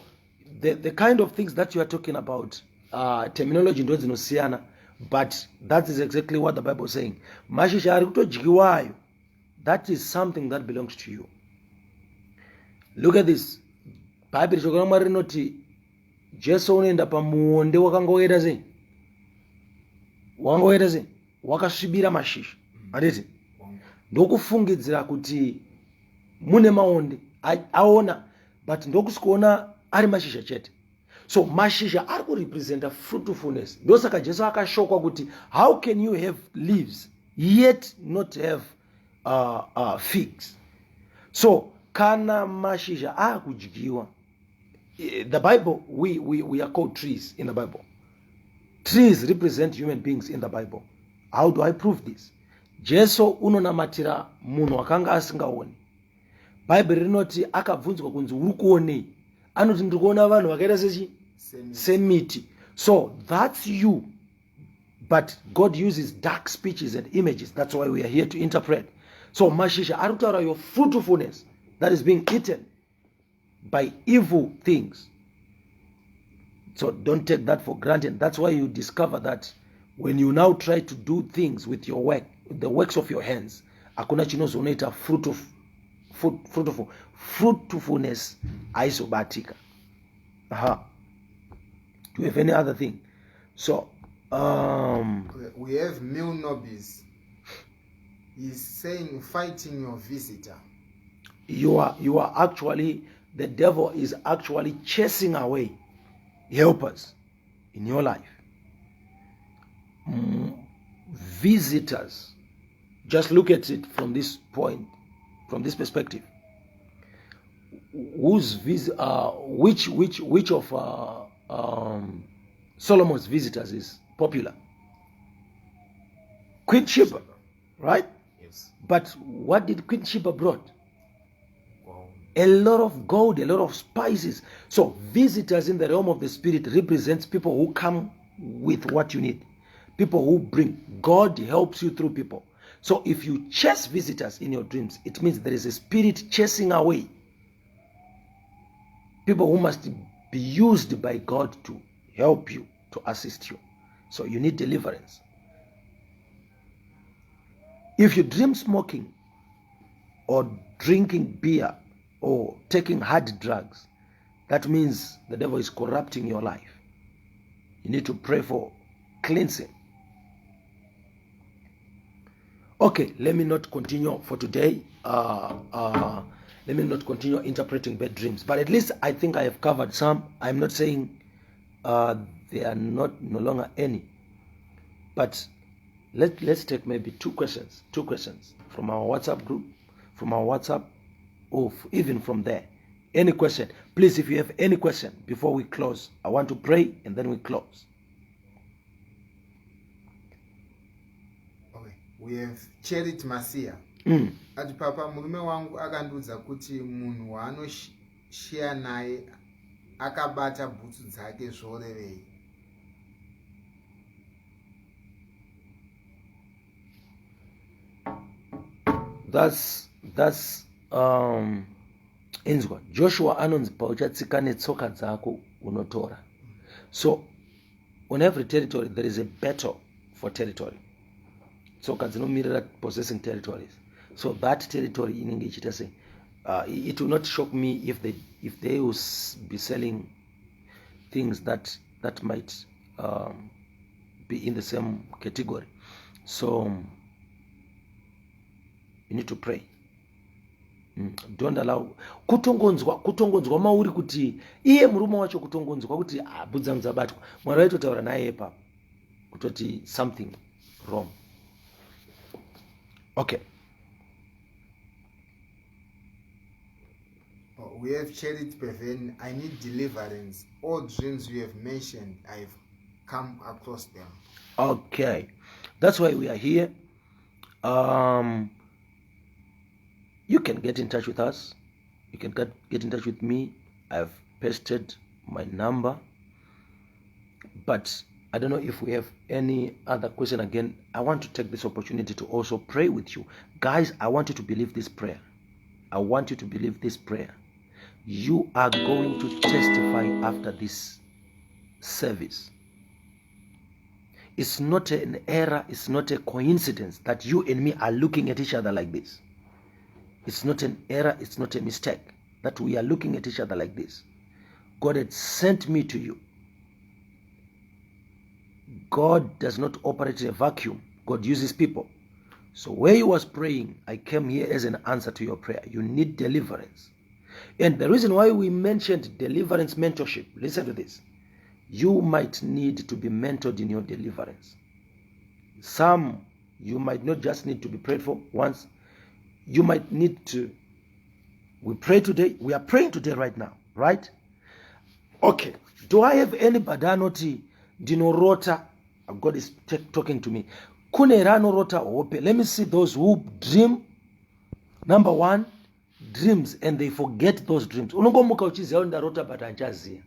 the kind of things that you are talking about, terminology ndo dzinosiyana, but that is exactly what the Bible is saying. Mashizha ari kutodyiwayo, that is something that belongs to you. Look at this. Bible shoko ramwari rinoti Jesu unoenda pamuonde wakangoera sei? Wangoera sei? Wakasvibira mashizha. Anditi? Ndokufungidzira kuti mune maonde aona, but ndokusikuona ari mashizha chete. So mashizha ari kurepresenta fruitfulness. Ndosaka Jesu akashokwa kuti how can you have leaves yet not have figs? So kana mashizha akudyiwa, the Bible, we are called trees in the Bible. Trees represent human beings in the Bible. How do I prove this? Jesu unonamatira munhu akanga asingaoni. Bible rinoti akabvunzwa kunzi uri kuonei? Anoti ndiri kuona vanhu vakaita semiti. So that's you. But God uses dark speeches and images. That's why we are here to interpret. So mashizha ari kutaura your fruitfulness that is being eaten by evil things. So don't take that for granted. That's why you discover that when you now try to do things with your work, the works of your hands, hakuna chinozonoita fruitfulness aizobatika. Do you have any other thing? So we have Mil Nobis. He's saying fighting your visitor. You are actually, the devil is actually chasing away helpers in your life. Visitors. Just look at it from this point, from this perspective. Which of Solomon's visitors is popular? Queen Sheba, right? Yes. But what did Queen Sheba brought? Wow. A lot of gold, a lot of spices. So visitors in the realm of the spirit represents people who come with what you need. People who bring. God helps you through people. So if you chase visitors in your dreams, it means there is a spirit chasing away people who must be used by God to help you, to assist you. So you need deliverance. If you dream smoking or drinking beer or taking hard drugs, that means the devil is corrupting your life. You need to pray for cleansing. Okay, let me not continue for today. Let me not continue interpreting bad dreams. But at least I think I have covered some. I'm not saying there are no longer any. But let's take maybe two questions from our WhatsApp group, from our WhatsApp, or even from there. Any question. Please, if you have any question before we close, I want to pray and then we close. Okay. We have Cherit Masia. Ati papa murume wangu akandiudza kuti munhu waanoshiya naye akabata bhutsu dzake zvorevei. that's inzwa Joshua anonzi pauchatsika netsoka dzako unotora. So on every territory there is a battle for territory. Tsoka dzinomirira possessing territories. So that territory inenge ichita sei, it will not shock me if they will be selling things that might be in the same category. So you need to pray. Don't allow kutongonzwa mauri kuti iye murume wacho kutongonzwa kuti budza mudzabatwa mwari waitotaura naye ipapo kutoti something wrong. Okay. We have Charity Peven. I need deliverance. All dreams you have mentioned, I've come across them. Okay, that's why we are here. You can get in touch with us. You can get in touch with me. I've pasted my number. But I don't know if we have any other question. Again, I want to take this opportunity to also pray with you. Guys, I want you to believe this prayer. I want you to believe this prayer. You are going to testify after this service. It's not an error. It's not a coincidence that you and me are looking at each other like this. It's not an error. It's not a mistake that we are looking at each other like this. God had sent me to you. God does not operate in a vacuum. God uses people. So where you was praying, I came here as an answer to your prayer. You need deliverance. And the reason why we mentioned deliverance mentorship, listen to this. You might need to be mentored in your deliverance. Some, you might not just need to be prayed for once. You might need to, we pray today. We are praying today right now, right? Okay. Do I have anybody anoti dinorota? God is talking to me. Kune rano rota hope. Let me see those who dream. Number one, dreams and they forget those dreams. Unongomuka uchiziva ndarota but anchaziya.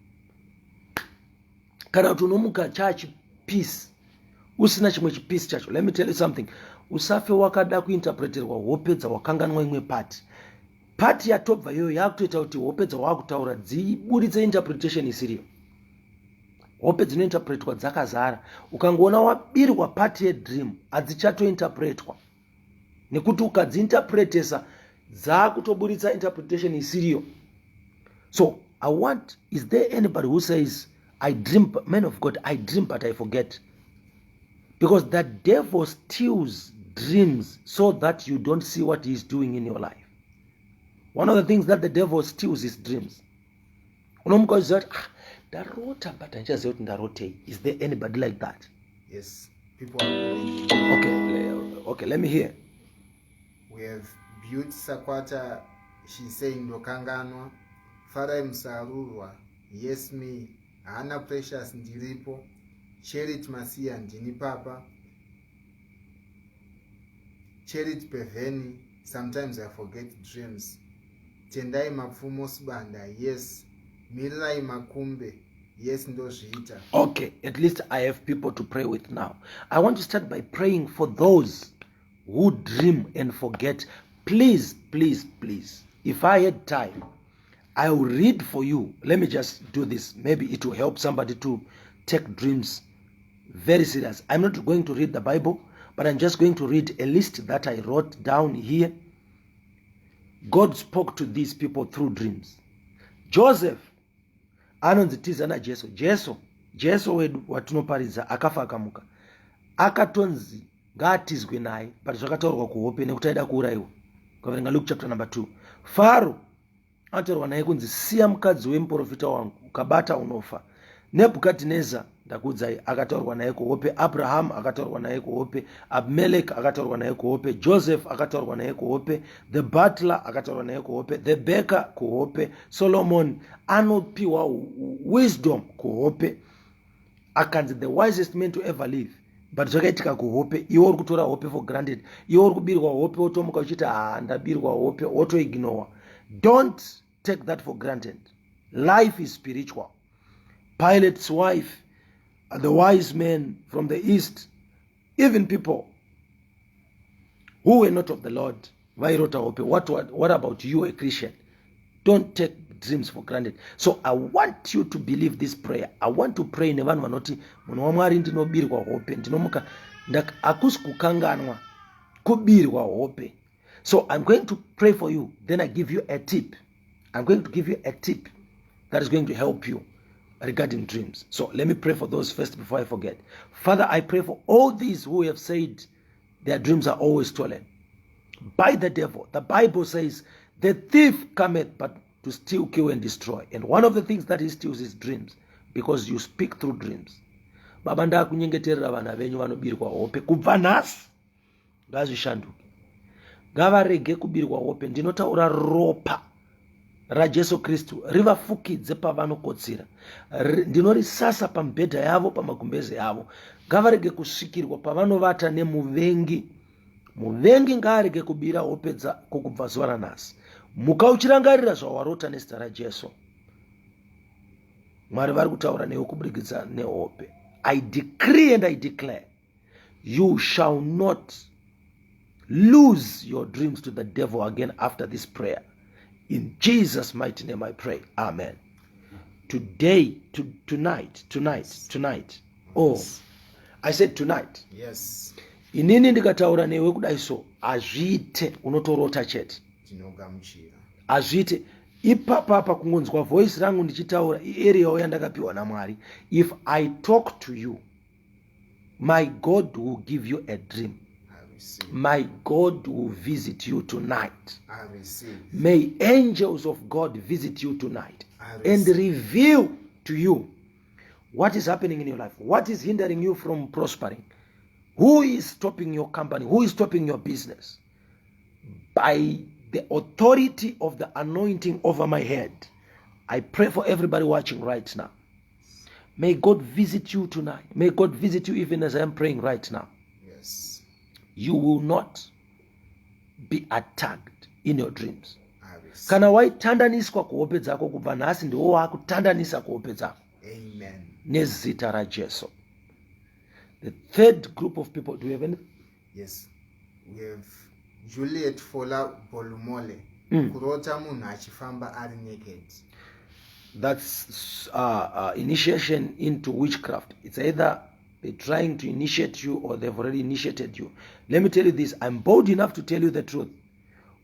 Kana kuti unomuka church peace. Usina chimwe peace chacho. Let me tell you something. Usafe wakada kuinterpreterwa hope dzawakanganwa imwe part. Part yatobva iyoyo yakutoita kuti hope dzawakutaura dziburitse interpretation isiriyo. Hope dzinointerpretwa dzakazara. Ukangoona wabirwa part yedream adzichatointerpretwa. Nekuti ukadziinterpretesa dzakutoburitsa interpretation isiriyo. So I want, is there anybody who says, I dream, man of God, I dream but I forget? Because the devil steals dreams so that you don't see what he's doing in your life. One of the things that the devil steals is dreams. Is there anybody like that? Yes, people are. Okay, let me hear. We have Beauty Sakwata. She's saying Lokanganwa. Father Msarurwa. Yes, me. Hana Precious Ndiripo. Charity Masia Ndini Papa. Charity Peveni. Sometimes I forget dreams. Tendai Mapfumo Sbanda. Yes. Mirai Makumbe. Yes, Ndozhita. Okay, at least I have people to pray with now. I want to start by praying for those who dream and forget. Please, please, please. If I had time, I will read for you. Let me just do this. Maybe it will help somebody to take dreams very serious. I'm not going to read the Bible, but I'm just going to read a list that I wrote down here. God spoke to these people through dreams. Joseph anonzitiza na Jesu wedu watinoparidza akafa akamuka. Akatonzi ngatizwe naye but zvakataurwa kuhope nekuti aida kuurayiwa. Kuverenga Luke chapter number 2. Faro ataurwa naye kunzi siya mukadzi wemuprofita wangu ukabata unofa. Nebukadnezar ndakudzai akataurwa naye kuhope. Abraham akataurwa naye kuhope. Abimelech akataurwa naye kuhope. Joseph akataurwa naye kuhope. The butler akataurwa naye kuhope. The baker kuhope. Solomon anopiwa wisdom kuhope. Akanzi the wisest man to ever live. But zvakaitika kuhope. Iwo uri kutora hope for granted. Iwo uri kubirwa hope wotomuka uchita ndabirwa hope wotoignore. Don't take that for granted. Life is spiritual. Pilate's wife, the wise men from the east, even people who were not of the Lord, vairota hope. What about you, a Christian? Don't take dreams for granted. So I want you to believe this prayer. I want to pray nevanhu vanoti munhu waMwari ndinobirwa hope, ndinomuka akusi kukanganwa, kubirwa hope. So I'm going to pray for you, then I give you a tip. I'm going to give you a tip that is going to help you regarding dreams. So let me pray for those first before I forget. Father, I pray for all these who have said their dreams are always stolen by the devil. The Bible says the thief cometh but to steal, kill, and destroy. And one of the things that he steals is dreams, because you speak through dreams. Baba, ndakunyengeterera vana venyu vanobirwa hope kubva nhasi ngazvishanduke, ngavarege kubirwa hope. Ndinotaura ropa raJesu Kristu rivafukidze pavanokotsira, ndinorisasa pamibhedha yavo, pamagumbeze avo. Ngavarege kusvikirwa pavanovata nemuvengi. Muvengi ngaarege kubira hope dzako kubva zuva ranhasi. Muka uchirangarira zvawarota nezita raJesu. Mwari vari kutaura newe kubudikidza nehope. I decree and I declare, you shall not lose your dreams to the devil again after this prayer. In Jesus' mighty name I pray. Amen. Tonight. Oh, I said tonight. Yes. Inini ndikataura newe kudai so, azviite unotorota chete. Azviite ipapa kungonzwa voice rangu ndichitaura area yandakapiwa naMwari. If I talk to you, my God will give you a dream. My God will visit you tonight. I receive. May angels of God visit you tonight and reveal to you what is happening in your life, what is hindering you from prospering, who is stopping your company, who is stopping your business. By the authority of the anointing over my head, I pray for everybody watching right now. May God visit you tonight. May God visit you even as I am praying right now. Yes. You will not be attacked in your dreams. Kana waitandaniswa kuhope dzako kubva nhasi ndiwo wakutandanisa kuhope dzako. Amen. Nezita raJesu. The third group of people, do we have any? Yes. We have Juliet Fola Bolumole. Kurota munhu achifamba ari naked. That's initiation into witchcraft. It's either they're trying to initiate you or they've already initiated you. Let me tell you this. I'm bold enough to tell you the truth.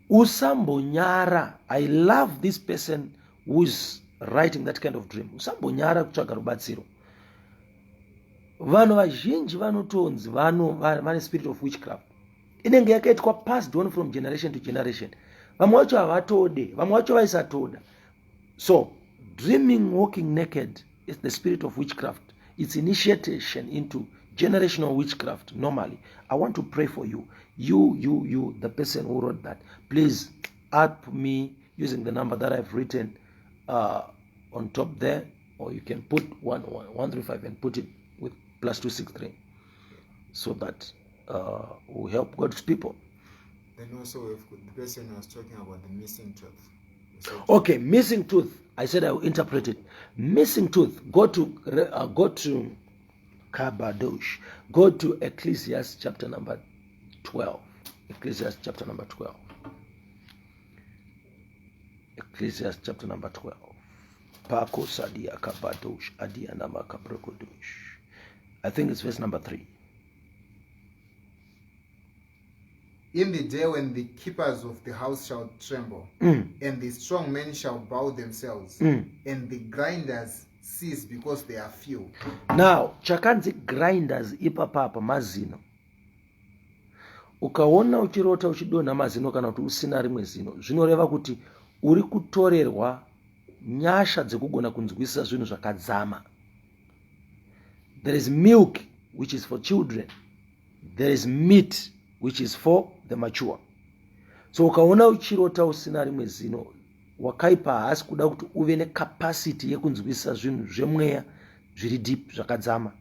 Usambonyara. I love this person who's writing that kind of dream. Usambonyara kutsvaga rubatsiro. Vanhu vazhinji vanotonzi vane spirit of witchcraft. Inenge yakaitwa passed on from generation to generation. Vamwe vacho havatode, vamwe vacho vaisatoda. So, dreaming, walking naked is the spirit of witchcraft. It's initiation into generational witchcraft normally. I want to pray for you. You, the person who wrote that. Please add me using the number that I've written on top there, or you can put 135 and put it with +263, so that will help God's people. Then also, if the person was talking about the missing tooth. Okay, missing tooth. I said I will interpret it. Missing tooth. Go to Kabadosh. Go to Ecclesiastes chapter number 12. Ecclesiastes chapter number 12. Ecclesiastes chapter number 12. Pako Sadia Kabadosh Adia Namaka Brokodosh. I think it's verse number 3. In the day when the keepers of the house shall tremble, and the strong men shall bow themselves, and the grinders cease because they are few. Now, chakanzi grinders ipapapa mazino. Ukaona uchirota uchidonha mazino kana kuti usina rimwe zino, zvinoreva kuti uri kutorerwa nyasha dzekugona kunzwisisa zvinhu zvakadzama. There is milk which is for children. There is meat which is for the mature. So ukaona uchirota usina rimwe zino, wakaipa haasi kuda kuti uve necapacity yekunzwisisa zvinhu zvemweya zviri deep zvakadzama.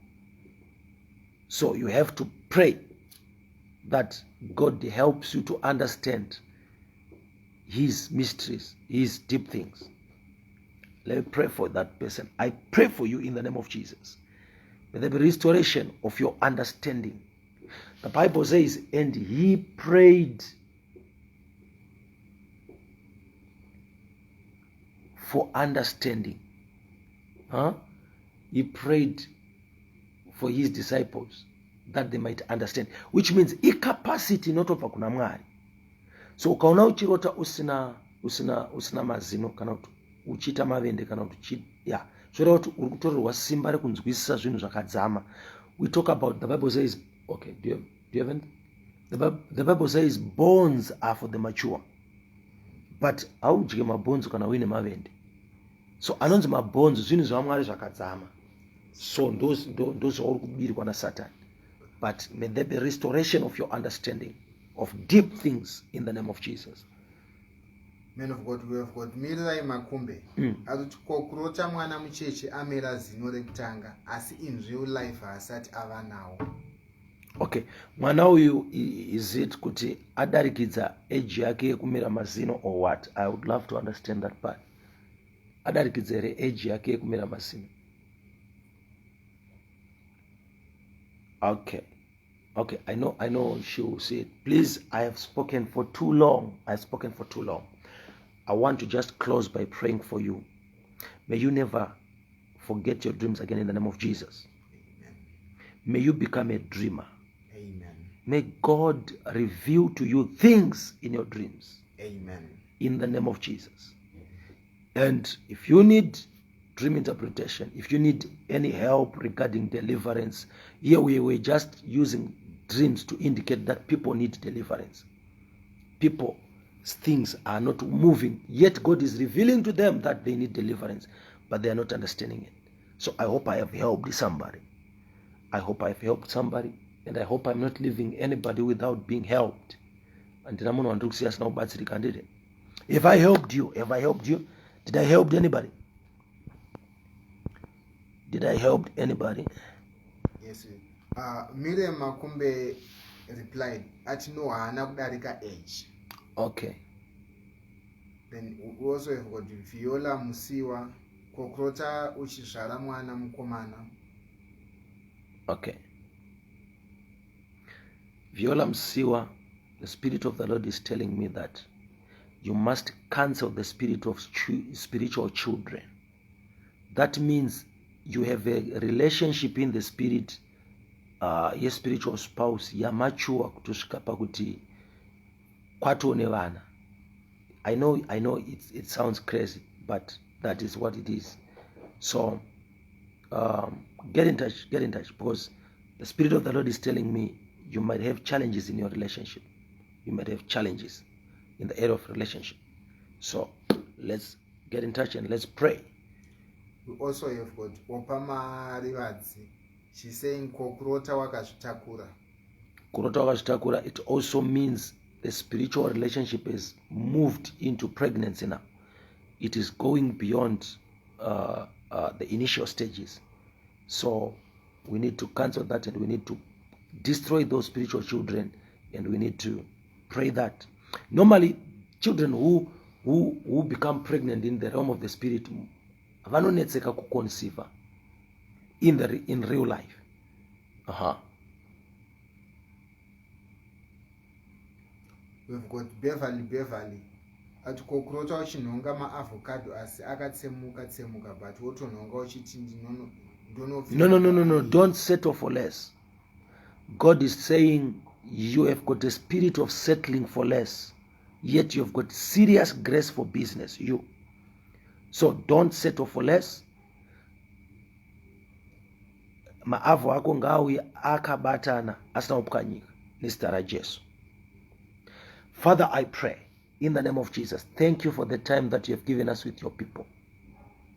So you have to pray that God helps you to understand his mysteries, his deep things. Let me pray for that person. I pray for you in the name of Jesus. May there be restoration of your understanding. The Bible says, and he prayed for understanding. He prayed for his disciples that they might understand, which means incapacity inotobva kuna Mwari. So ukaona uchirota usina mazino kana kuti uchita mavende kana kuti zvoreva kuti uri kutorerwa simba rekunzwisisa zvinhu zvakadzama. We talk about, the Bible says, okay, do you have it? The Bible says bones are for the mature, but haudye mabhonzo kana uine mavende. So anonzi mabhonzo zvinhu zvaMwari zvakadzama, so ndozvauri kubirwa naSatani. But may there be restoration of your understanding of deep things in the name of Jesus. Men of God, we have got Mirirai Makumbe. Atuti kokurota mwana mucheche amera zino rekutanga, asi in real life asati ava nawo. Okay, mwana uyu, is it kuti adarikidza age yake yekumera mazino or what? I would love to understand that part. Adarikidza ere age yake yekumera mazino? Okay, I know she will say it. Please, I have spoken for too long. I want to just close by praying for you. May you never forget your dreams again in the name of Jesus. Amen. May you become a dreamer. Amen. May God reveal to you things in your dreams. Amen. In the name of Jesus. And if you need dream interpretation, if you need any help regarding deliverance, here we were just using dreams to indicate that people need deliverance. Things are not moving, yet God is revealing to them that they need deliverance, but they are not understanding it. So I hope I have helped somebody. And I hope I'm not leaving anybody without being helped. And if I helped you, did I help anybody? Yes, Miriam Makumbe replied, at no anakudarika age. Okay. Then we also have got Viola Musiwa, kokrota uchizvara mwana mukomana. Okay. Viola Musiwa, the Spirit of the Lord is telling me that you must cancel the spirit of spiritual children. That means you have a relationship in the spirit, your spiritual spouse, ya mature kutosvika pakuti kwatone vana. I know it sounds crazy, but that is what it is. So get in touch, because the Spirit of the Lord is telling me you might have challenges in your relationship. You might have challenges in the area of relationship. So let's get in touch and let's pray. We also have got Opama Rivadzi. She's saying kokurota wakazvitakura. Kurota wakazvitakura, it also means the spiritual relationship is moved into pregnancy now. It is going beyond the initial stages. So we need to cancel that, and we need to destroy those spiritual children, and we need to pray that. Normally, children who become pregnant in the realm of the spirit, vanonetseka kuconceive in real life. We've got Beverly. Ati kokurota uchinhonga maavocado asi akatsemuka, but wotonhonga uchiti No. Don't settle for less. God is saying you have got a spirit of settling for less, yet you have got serious grace for business. So don't settle for less. Maavo ako ngawi akabatana asina upkanyika nistara Jesu. Father, I pray in the name of Jesus. Thank you for the time that you have given us with your people.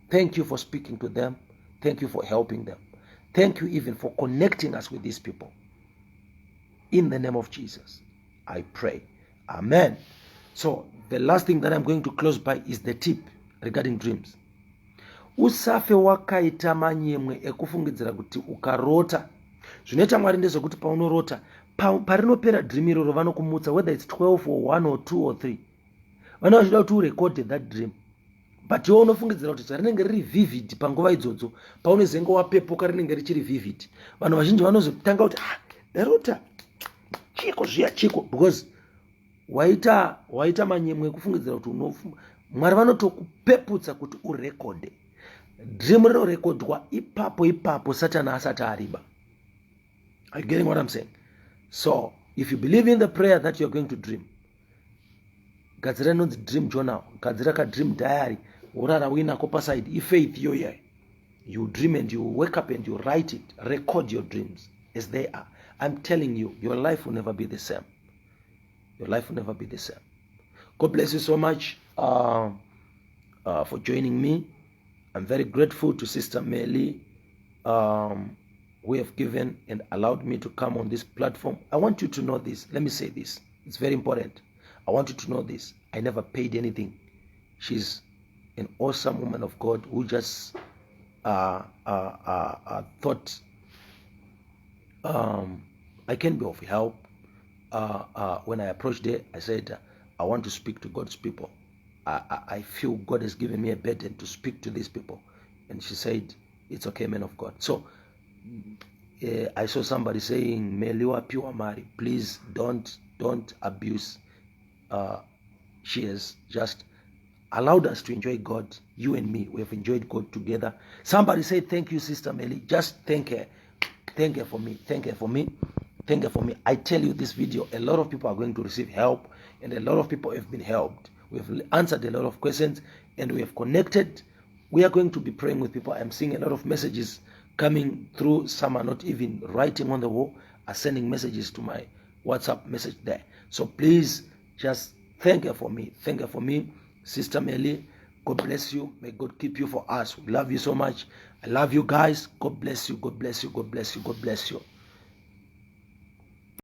Thank you for speaking to them. Thank you for helping them. Thank you even for connecting us with these people. In the name of Jesus, I pray. Amen. So the last thing that I'm going to close by is the tip regarding dreams. Usafe wakaita manyemwe ekufungidzira kuti ukarota. Zvinoita Mwari ndezvekuti paunorota, parinopera dream iroro vanokumutsa, whether it's 12 or 1 or 2 or 3. Vana vachida kuti urecord that dream. But iwe unofungidzira kuti rinenge riri vivid panguva idzodzo, paunozenga wapepuka rinenge richiri vivid. Vanhu vazhinji vanozotanga kuti ndarota chiko zviya chiko, because waita manyemwe ekufungidzira kuti Mwari vanotokupeputsa kuti urekode. Dream rinorekodwa ipapo Satana asati ariba. Are you getting what I'm saying? So if you believe in the prayer that you're going to dream, gadzira inonzi dream journal, gadzira ka dream diary, urara uinako paside, ifaith yoya. You dream and you wake up and you write it, record your dreams as they are. I'm telling you, your life will never be the same. Your life will never be the same. God bless you so much for joining me. I'm very grateful to Sister Melly who have given and allowed me to come on this platform. I want you to know this. Let me say this. It's very important. I want you to know this. I never paid anything. She's an awesome woman of God who just thought I can be of help. When I approached her, I said, I want to speak to God's people. I feel God has given me a burden to speak to these people. And she said, it's okay, man of God. So I saw somebody saying, Meliwa Pure Mari, please don't abuse. She has just allowed us to enjoy God. You and me, we have enjoyed God together. Somebody said, thank you, Sister Melly. Just thank her. Thank her for me. Thank her for me. Thank her for me. I tell you, this video, a lot of people are going to receive help, and a lot of people have been helped. We have answered a lot of questions, and we have connected. We are going to be praying with people. I'm seeing a lot of messages coming through. Some are not even writing on the wall, are sending messages to my WhatsApp message there. So please just thank her for me. Thank her for me, Sister Melly. God bless you. May God keep you for us. We love you so much. I love you guys. God bless you. God bless you. God bless you. God bless you.